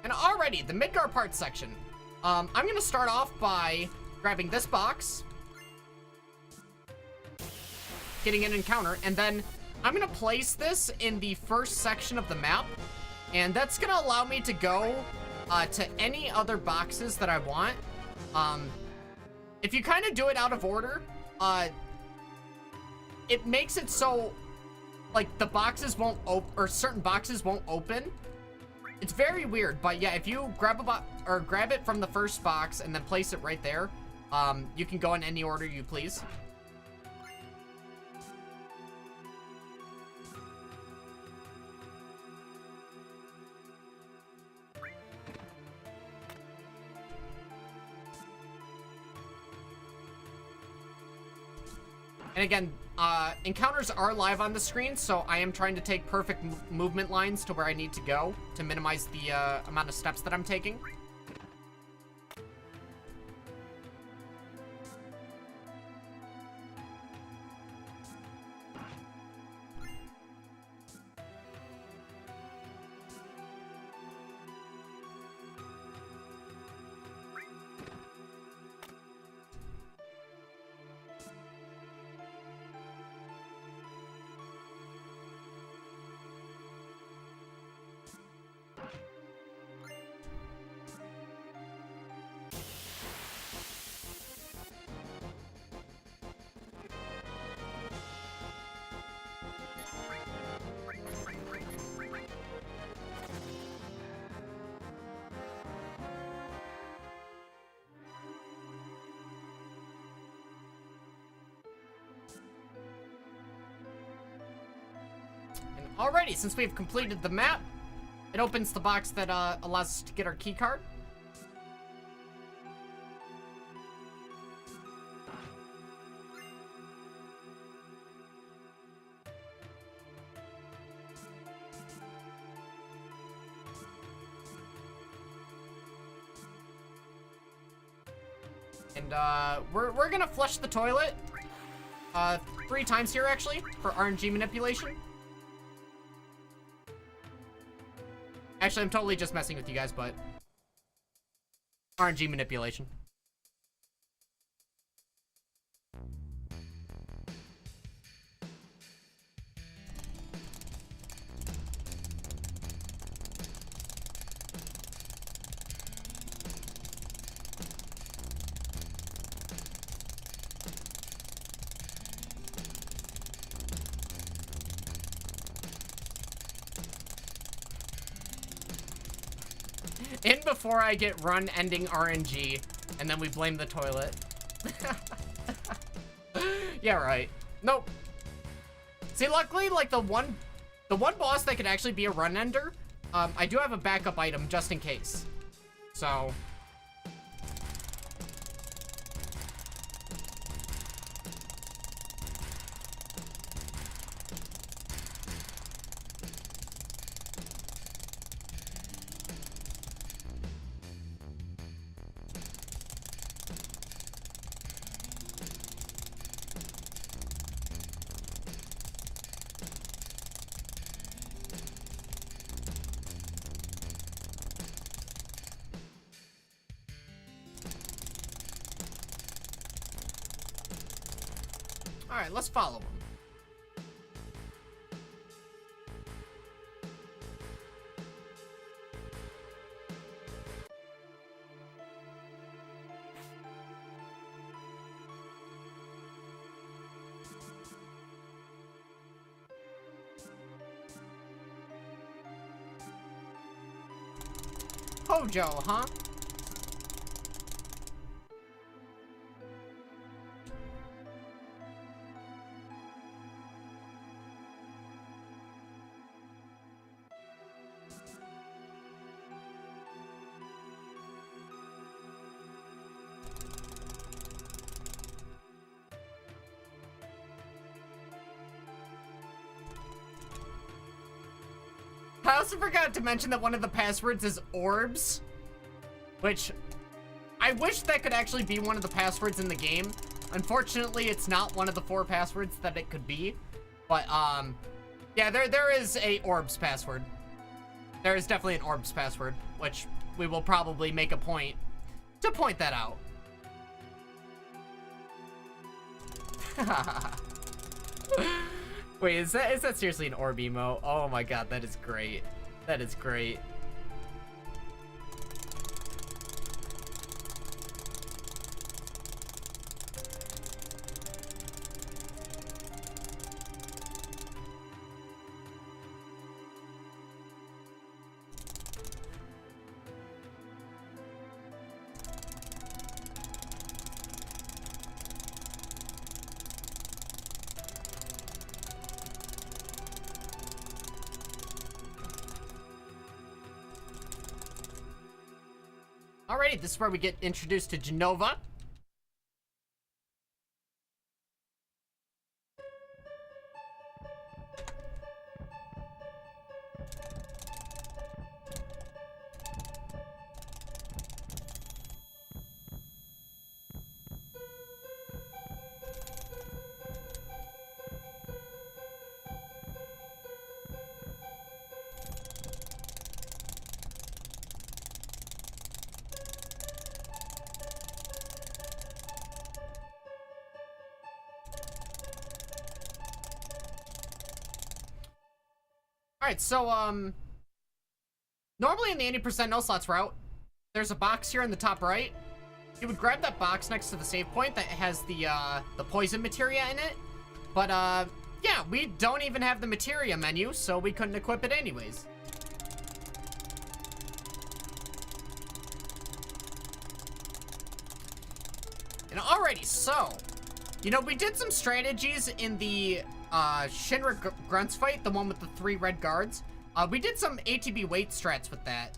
And already, the Midgar parts section. I'm going to start off by grabbing this box, getting an encounter, and then I'm going to place this in the first section of the map, and that's going to allow me to go to any other boxes that I want. If you kind of do it out of order, it makes it so, like, the boxes won't open, or certain boxes won't open. It's very weird, but yeah, if you grab grab it from the first box and then place it right there, you can go in any order you please. And again, encounters are live on the screen, so I am trying to take perfect movement lines to where I need to go to minimize the amount of steps that I'm taking. Alrighty, since we've completed the map, it opens the box that allows us to get our key card. And we're gonna flush the toilet 3 times here actually for RNG manipulation. Actually, I'm totally just messing with you guys, but RNG manipulation. In before I get run ending RNG, and then we blame the toilet. Yeah, right. Nope. See, luckily, like the one boss that could actually be a run ender, I do have a backup item just in case. So. Alright, let's follow him. Hojo, huh? I also forgot to mention that one of the passwords is orbs, which I wish that could actually be one of the passwords in the game. Unfortunately, it's not one of the 4 passwords that it could be. But, yeah, there is a orbs password. There is definitely an orbs password, which we will probably make a point to point that out. Wait, is that seriously an orb emo? Oh my god, that is great. That is great. Alrighty, this is where we get introduced to Genova. Alright, so, normally in the 80% no slots route, there's a box here in the top right. You would grab that box next to the save point that has the poison materia in it. But, yeah, we don't even have the materia menu, so we couldn't equip it anyways. And alrighty, so, you know, we did some strategies in the Shinra Grunts fight, the one with the 3 red guards. We did some ATB weight strats with that.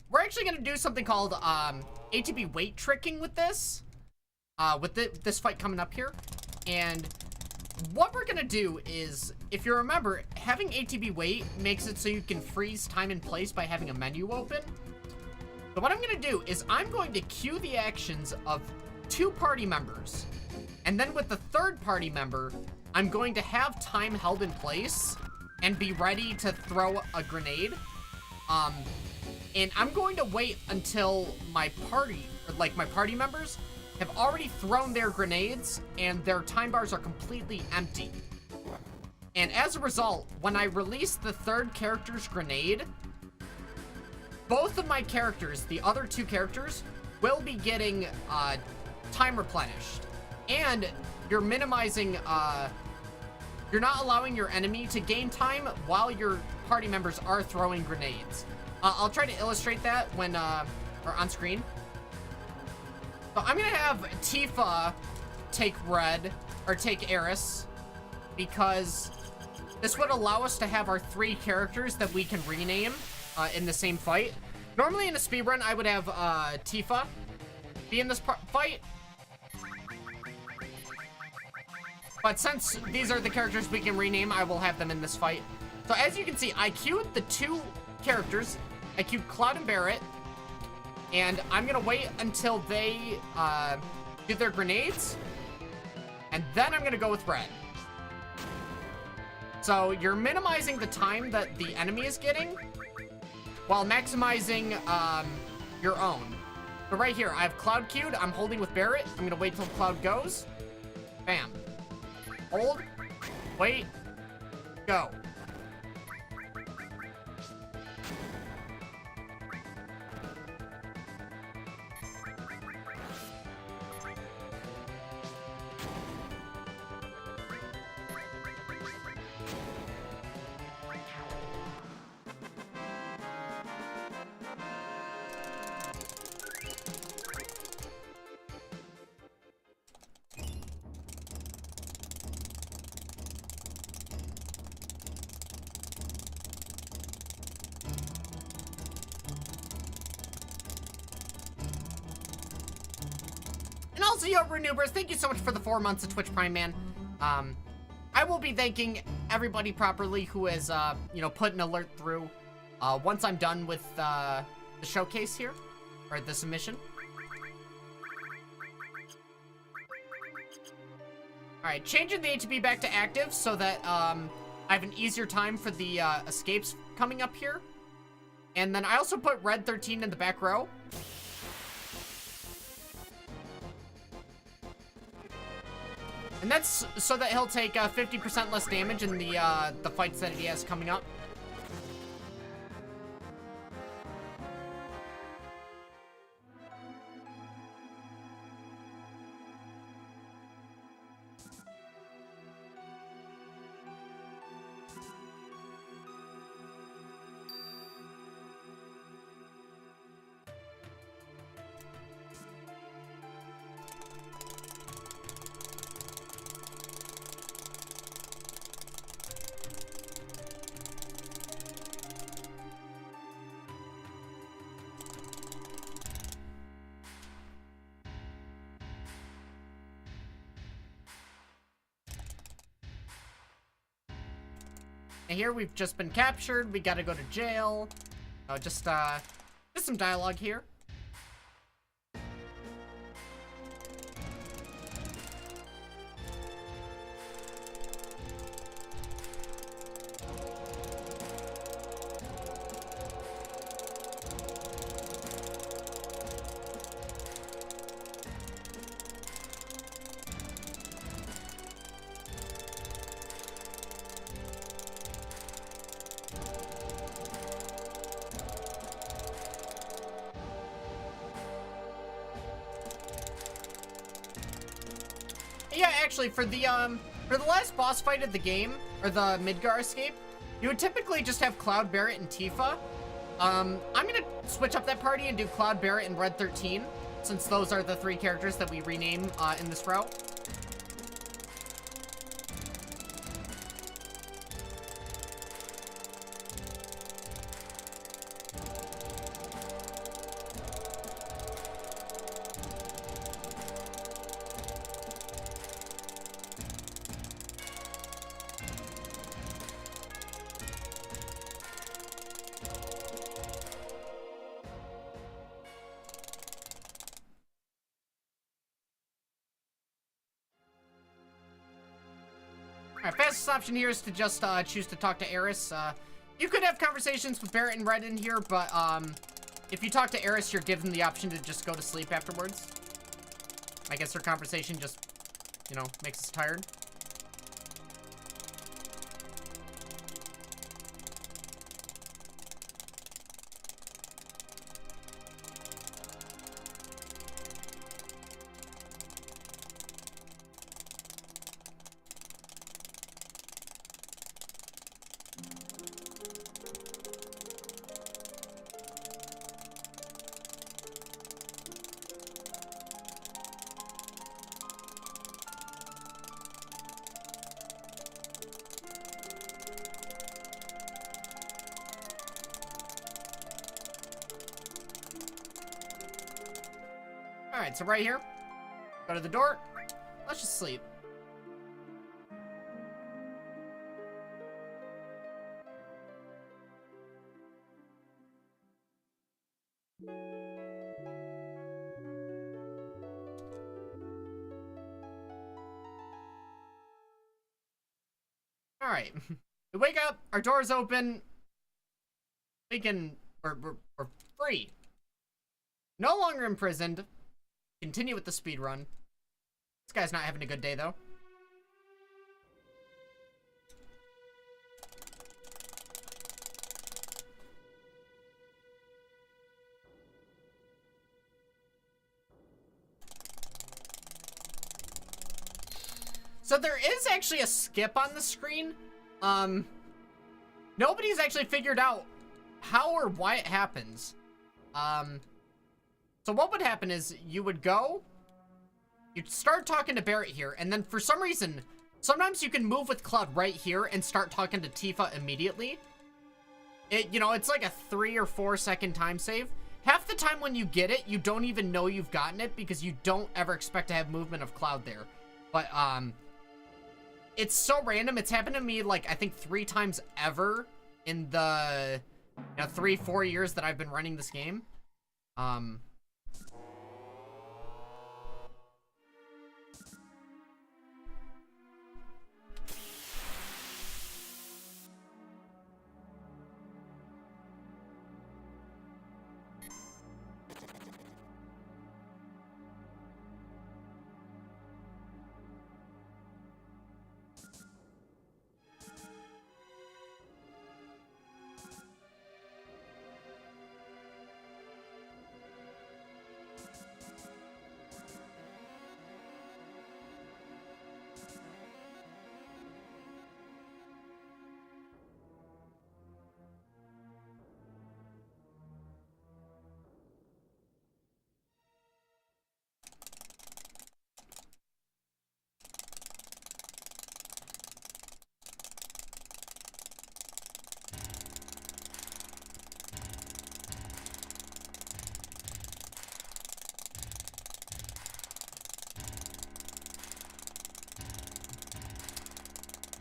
We're actually gonna do something called ATB weight tricking with this. This fight coming up here. And what we're gonna do is, if you remember, having ATB weight makes it so you can freeze time and place by having a menu open. So what I'm going to do is I'm going to cue the actions of 2 party members. And then with the 3rd party member, I'm going to have time held in place and be ready to throw a grenade. And I'm going to wait until my party, or like my party members, have already thrown their grenades and their time bars are completely empty. And as a result, when I release the 3rd character's grenade, both of my characters, the other 2 characters, will be getting time replenished. And you're minimizing, you're not allowing your enemy to gain time while your party members are throwing grenades. I'll try to illustrate that when, or on screen. So I'm gonna have Tifa take red, or take Eris, because this would allow us to have our 3 characters that we can rename in the same fight. Normally in a speedrun, I would have Tifa be in this fight. But since these are the characters we can rename, I will have them in this fight. So as you can see, I queued the 2 characters. I queued Cloud and Barret. And I'm gonna wait until they do their grenades. And then I'm gonna go with red. So you're minimizing the time that the enemy is getting while maximizing your own. But right here, I have Cloud queued. I'm holding with Barret. I'm gonna wait till Cloud goes. Bam. Hold. Wait. Go. And also, yo, Renewbers, thank you so much for the 4 months of Twitch Prime, man. I will be thanking everybody properly who has, you know, put an alert through once I'm done with the showcase here, or the submission. Alright, changing the ATB back to active so that I have an easier time for the escapes coming up here. And then I also put Red 13 in the back row. And that's so that he'll take 50% less damage in the fights that he has coming up. And here we've just been captured. We gotta go to jail. Oh, just some dialogue here. Yeah, actually, for the last boss fight of the game, or the Midgar escape, you would typically just have Cloud, Barret, and Tifa. I'm gonna switch up that party and do Cloud, Barret, and Red 13, since those are the 3 characters that we rename in this route. Alright, fastest option here is to just choose to talk to Eris. You could have conversations with Barrett and Red in here, but if you talk to Eris, you're given the option to just go to sleep afterwards. I guess her conversation just, you know, makes us tired. Alright, so right here, go to the door, let's just sleep. Alright, we wake up, our door's open, we're free. No longer imprisoned. Continue with the speed run. This guy's not having a good day, though. So there is actually a skip on the screen. Nobody's actually figured out how or why it happens. So what would happen is you would go, you'd start talking to Barrett here, and then for some reason, sometimes you can move with Cloud right here and start talking to Tifa immediately. You know, it's like a 3 or 4 second time save. Half the time when you get it, you don't even know you've gotten it because you don't ever expect to have movement of Cloud there. But, it's so random. It's happened to me, like, I think 3 times ever in the, 3-4 years that I've been running this game.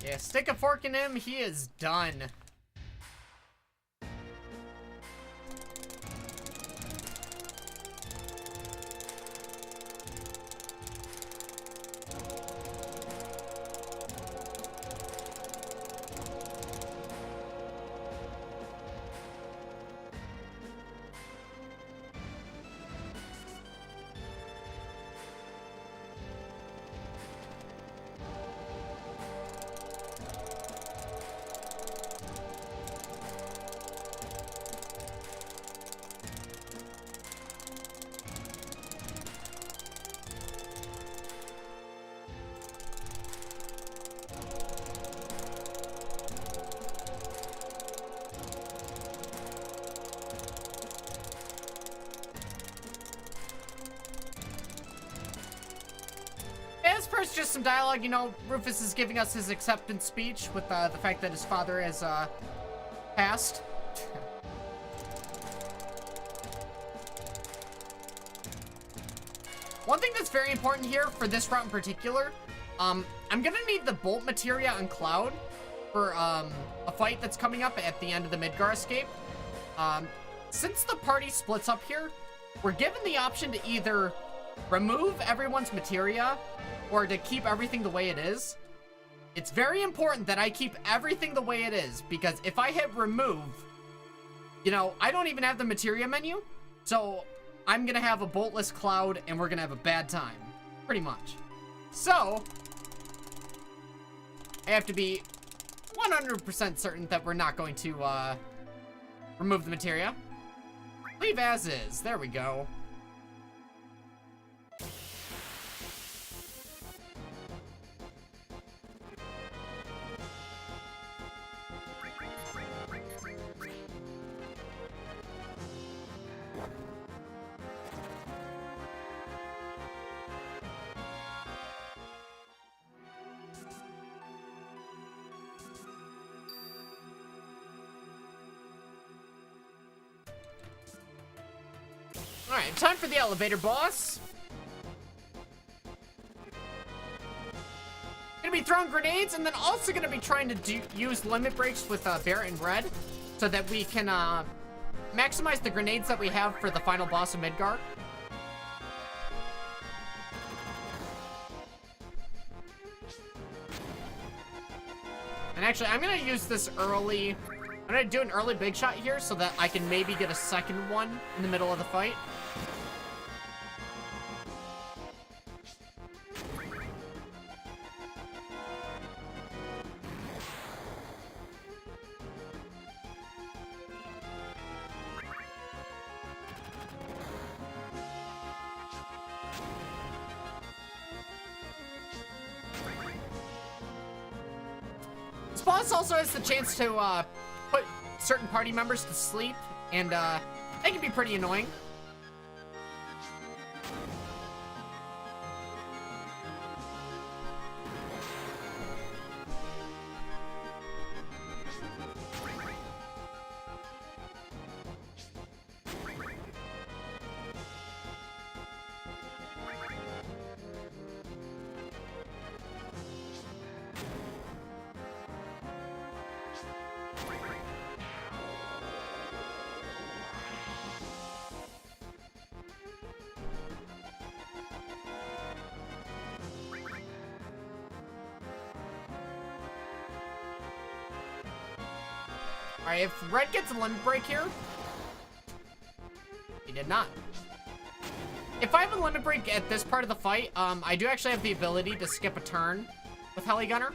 Yeah, stick a fork in him, he is done. First, just some dialogue. You know, Rufus is giving us his acceptance speech with the fact that his father has passed. One thing that's very important here for this route in particular, I'm gonna need the bolt materia on Cloud for a fight that's coming up at the end of the Midgar escape. Since the party splits up here, we're given the option to either remove everyone's materia or to keep everything the way it is. It's very important that I keep everything the way it is, because if I hit remove, you know, I don't even have the materia menu, so I'm gonna have a boltless cloud and we're gonna have a bad time, pretty much. So I have to be 100% certain that we're not going to remove the materia. Leave as is. There we go. Alright, time for the elevator, boss. Gonna be throwing grenades, and then also gonna be trying to use limit breaks with Barret and Red, so that we can maximize the grenades that we have for the final boss of Midgar. And actually, I'm gonna use this early. I'm gonna do an early big shot here so that I can maybe get a second one in the middle of the fight. This boss also has the chance to put certain party members to sleep, and that can be pretty annoying. Alright, if Red gets a limit break here, he did not. If I have a limit break at this part of the fight, I do actually have the ability to skip a turn with Heli Gunner.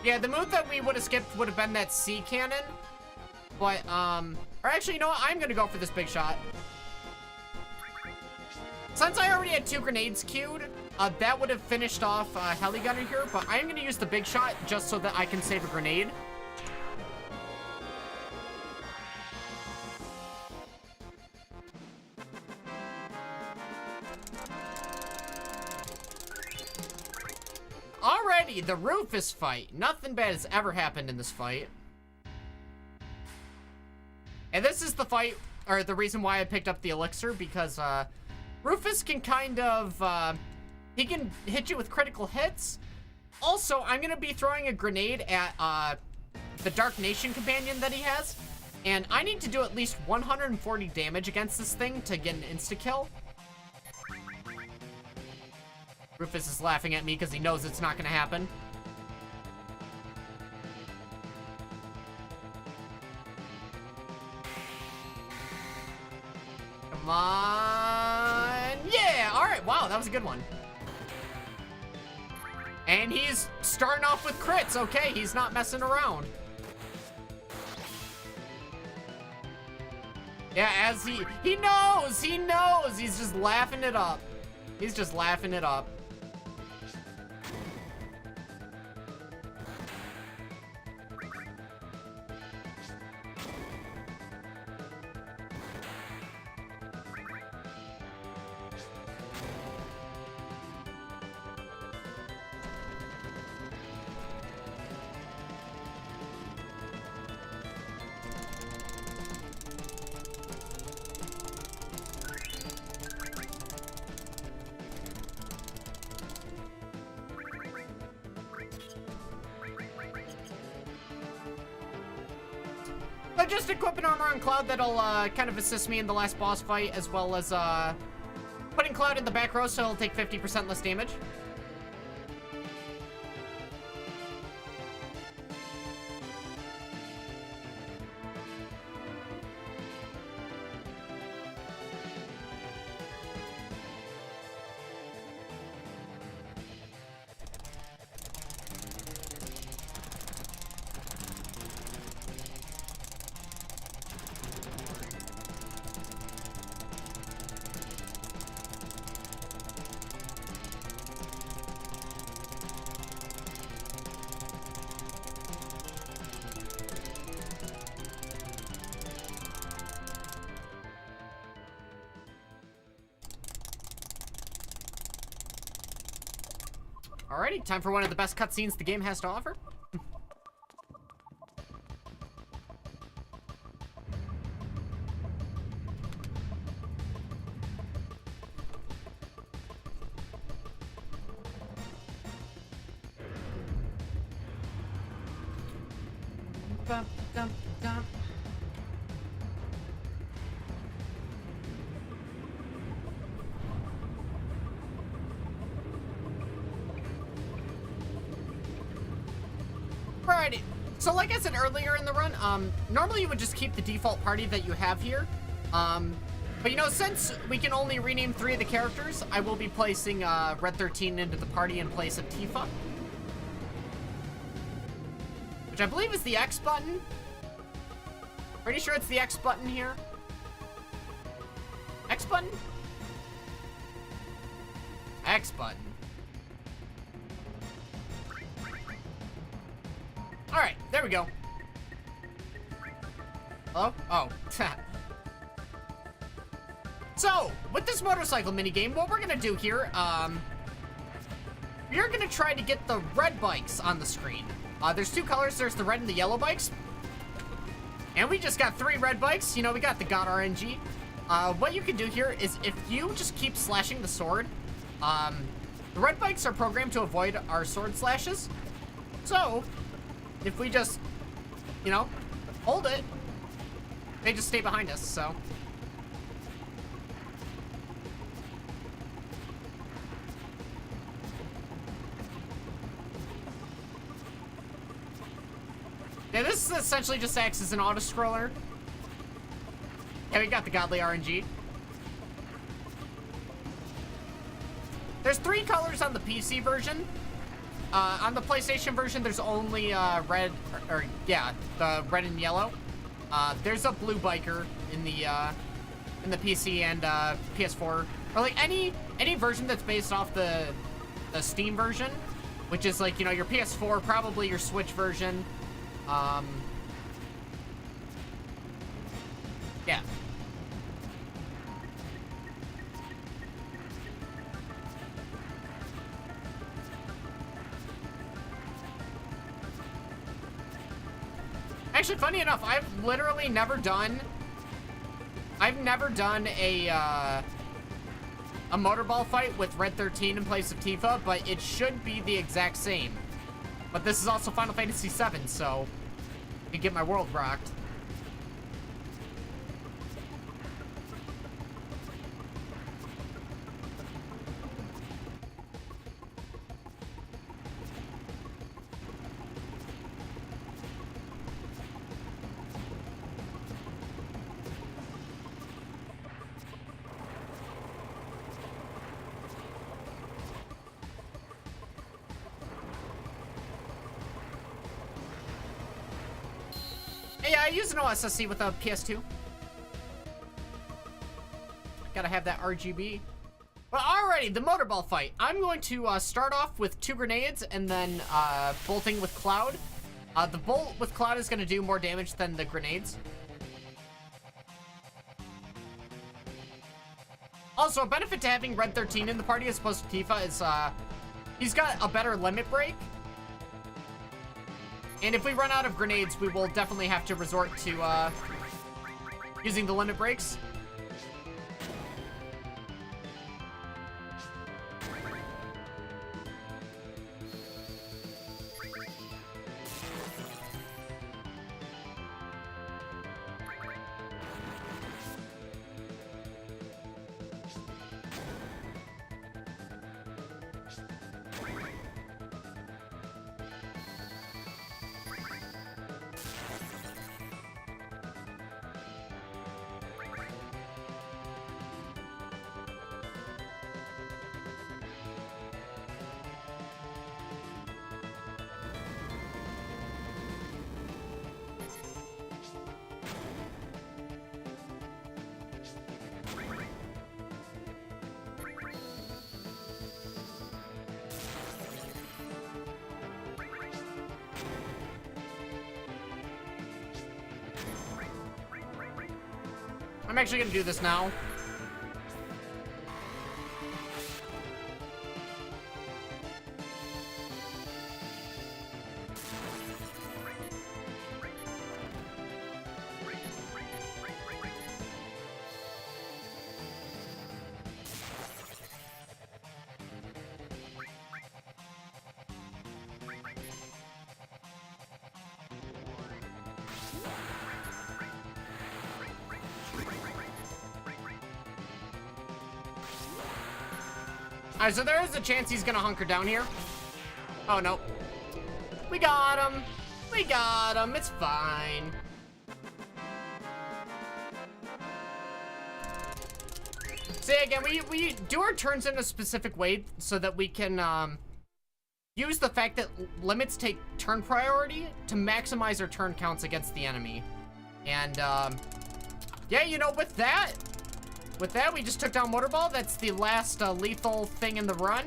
Yeah, the move that we would have skipped would have been that sea cannon. But, or actually, you know what? I'm gonna go for this big shot. Since I already had 2 grenades queued, that would have finished off Heli Gunner here, but I'm gonna use the big shot just so that I can save a grenade. Alrighty, the Rufus fight. Nothing bad has ever happened in this fight. And this is the fight, or the reason why I picked up the elixir, because Rufus can kind of, he can hit you with critical hits. Also, I'm going to be throwing a grenade at the Dark Nation companion that he has, and I need to do at least 140 damage against this thing to get an insta-kill. Rufus is laughing at me because he knows it's not going to happen. Come on. Yeah, all right. Wow, that was a good one. And he's starting off with crits. Okay, he's not messing around. Yeah, as he knows. He's just laughing it up. He's just laughing it up. just equip an armor on Cloud that'll kind of assist me in the last boss fight, as well as putting Cloud in the back row so he'll take 50% less damage. Alrighty, time for one of the best cutscenes the game has to offer. Alrighty, so like I said earlier in the run, normally you would just keep the default party that you have here. But you know, since we can only rename 3 of the characters, I will be placing Red 13 into the party in place of Tifa. Which I believe is the X button. Pretty sure it's the X button here. X button? X button. Alright, there we go. Hello? Oh. So, with this motorcycle minigame, what we're gonna do here, we're gonna try to get the red bikes on the screen. There's 2 colors, there's the red and the yellow bikes. And we just got 3 red bikes, you know, we got the God RNG. What you can do here is if you just keep slashing the sword, the red bikes are programmed to avoid our sword slashes. So, if we just, you know, hold it, they just stay behind us, so. Yeah, this essentially just acts as an auto-scroller. Yeah, we got the godly RNG. There's 3 colors on the PC version. On the PlayStation version, there's only red, yeah, the red and yellow. There's a blue biker in the PC and PS4, or like any version that's based off the Steam version, which is like, you know, your PS4, probably your Switch version. Yeah. Actually, funny enough, I've literally never done a motorball fight with Red 13 in place of Tifa, but it should be the exact same. But this is also Final Fantasy VII, so I can get my world rocked. Yeah, I use an OSSC with a PS2. Gotta have that RGB. But alrighty, the motorball fight. I'm going to start off with 2 grenades and then bolting with Cloud. The bolt with Cloud is going to do more damage than the grenades. Also, a benefit to having Red 13 in the party as opposed to Tifa is he's got a better limit break. And if we run out of grenades, we will definitely have to resort to using the limit breaks. I'm actually gonna do this now. Alright, so there is a chance he's gonna hunker down here. Oh, no. We got him. We got him. It's fine. See, again, we do our turns in a specific way so that we can use the fact that limits take turn priority to maximize our turn counts against the enemy. And, yeah, you know, with that, we just took down Motorball. That's the last lethal thing in the run.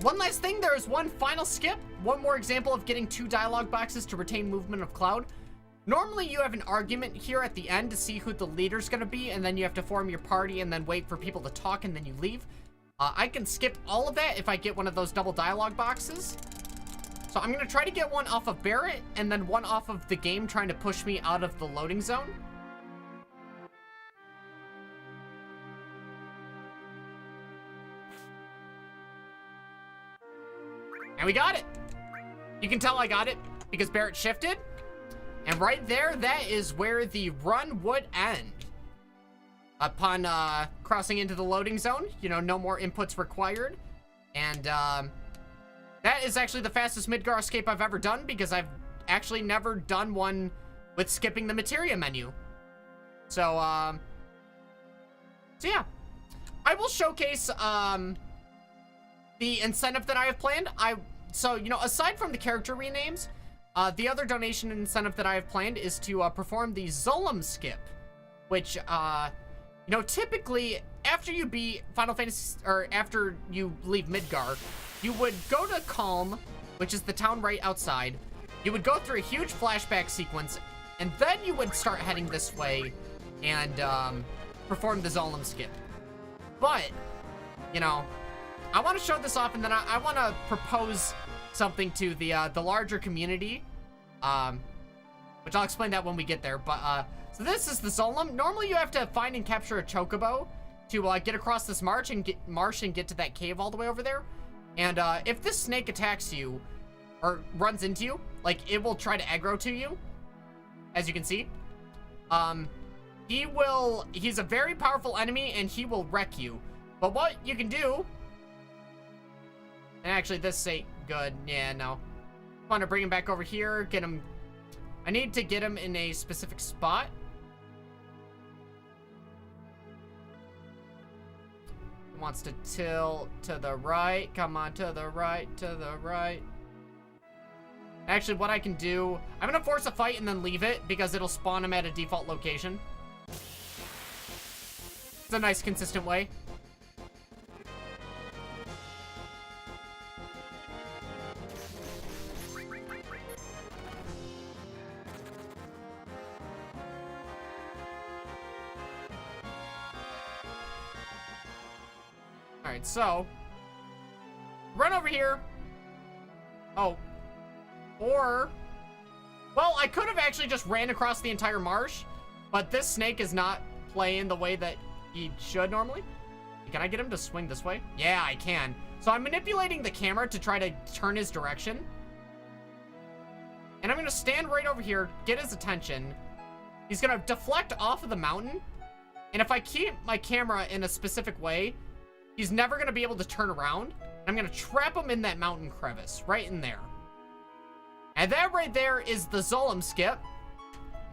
One last thing, there is one final skip. One more example of getting 2 dialogue boxes to retain movement of Cloud. Normally, you have an argument here at the end to see who the leader's gonna be, and then you have to form your party and then wait for people to talk, and then you leave. I can skip all of that if I get one of those double dialogue boxes. So I'm gonna try to get one off of Barrett, and then one off of the game trying to push me out of the loading zone. And we got it. You can tell I got it because Barrett shifted. And right there, that is where the run would end. Upon crossing into the loading zone, you know, no more inputs required. And that is actually the fastest Midgar escape I've ever done because I've actually never done one with skipping the materia menu. So yeah. I will showcase the incentive that I have planned. So, you know, aside from the character renames, the other donation incentive that I have planned is to perform the Zolom skip, which, you know, typically after you beat Final Fantasy, or after you leave Midgar, you would go to Calm, which is the town right outside. You would go through a huge flashback sequence, and then you would start heading this way and perform the Zolom skip. But, you know, I want to show this off, and then I want to propose something to the larger community, which I'll explain that when we get there. But so this is the Zolom. Normally, you have to find and capture a chocobo to get across this marsh and get to that cave all the way over there. And if this snake attacks you or runs into you, like, it will try to aggro to you, as you can see. He's a very powerful enemy, and he will wreck you. But what you can do, and actually this ain't good. Yeah, no. I want to bring him back over here, get him. I need to get him in a specific spot. He wants to tilt to the right. Come on, to the right, to the right. Actually, what I can do, I'm going to force a fight and then leave it because it'll spawn him at a default location. It's a nice, consistent way. Alright, so run over here. Oh. Or, well, I could have actually just ran across the entire marsh, but this snake is not playing the way that he should normally. Can I get him to swing this way? Yeah, I can. So I'm manipulating the camera to try to turn his direction. And I'm going to stand right over here, get his attention. He's going to deflect off of the mountain. And if I keep my camera in a specific way, he's never going to be able to turn around. I'm going to trap him in that mountain crevice, right in there. And that right there is the Zolom skip.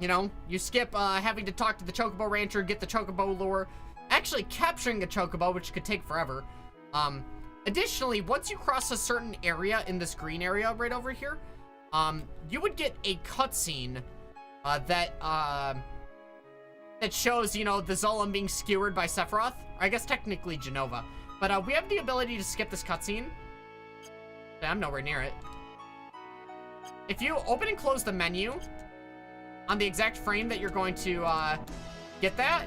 You know, you skip having to talk to the Chocobo Rancher, get the Chocobo lure, actually capturing a Chocobo, which could take forever. Additionally, once you cross a certain area in this green area right over here, you would get a cutscene that shows, you know, the Zolom being skewered by Sephiroth. I guess technically Genova. But we have the ability to skip this cutscene. I'm nowhere near it. If you open and close the menu, on the exact frame that you're going to get that.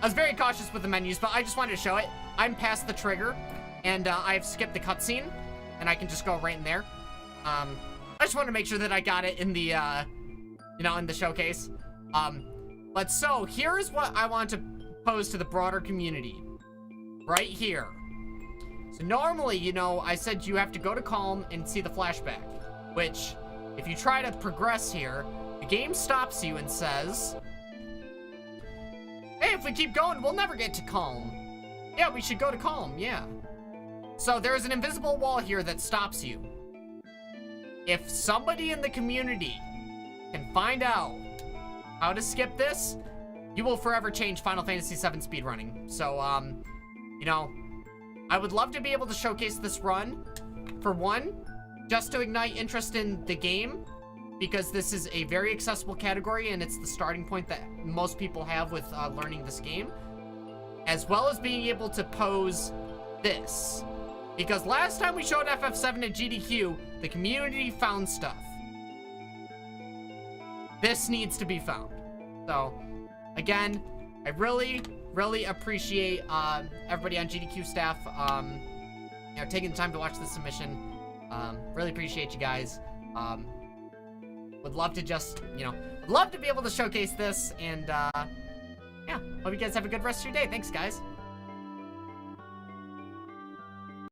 I was very cautious with the menus, but I just wanted to show it. I'm past the trigger, and I've skipped the cutscene, and I can just go right in there. I just wanted to make sure that I got it in the, you know, in the showcase. But so, here's what I want to pose to the broader community. Right here. So normally, you know, I said you have to go to Calm and see the flashback. Which, if you try to progress here, the game stops you and says, hey, if we keep going, we'll never get to Calm. Yeah, we should go to Calm, yeah. So there's an invisible wall here that stops you. If somebody in the community can find out how to skip this, you will forever change Final Fantasy VII speedrunning. So, you know, I would love to be able to showcase this run, for one, just to ignite interest in the game, because this is a very accessible category, and it's the starting point that most people have with learning this game, as well as being able to pose this. Because last time we showed FF7 at GDQ, the community found stuff. This needs to be found. So, again, I really appreciate everybody on GDQ staff, you know, taking the time to watch this submission. Really appreciate you guys. Would love to just, you know, would love to be able to showcase this, and yeah, hope you guys have a good rest of your day. Thanks, guys.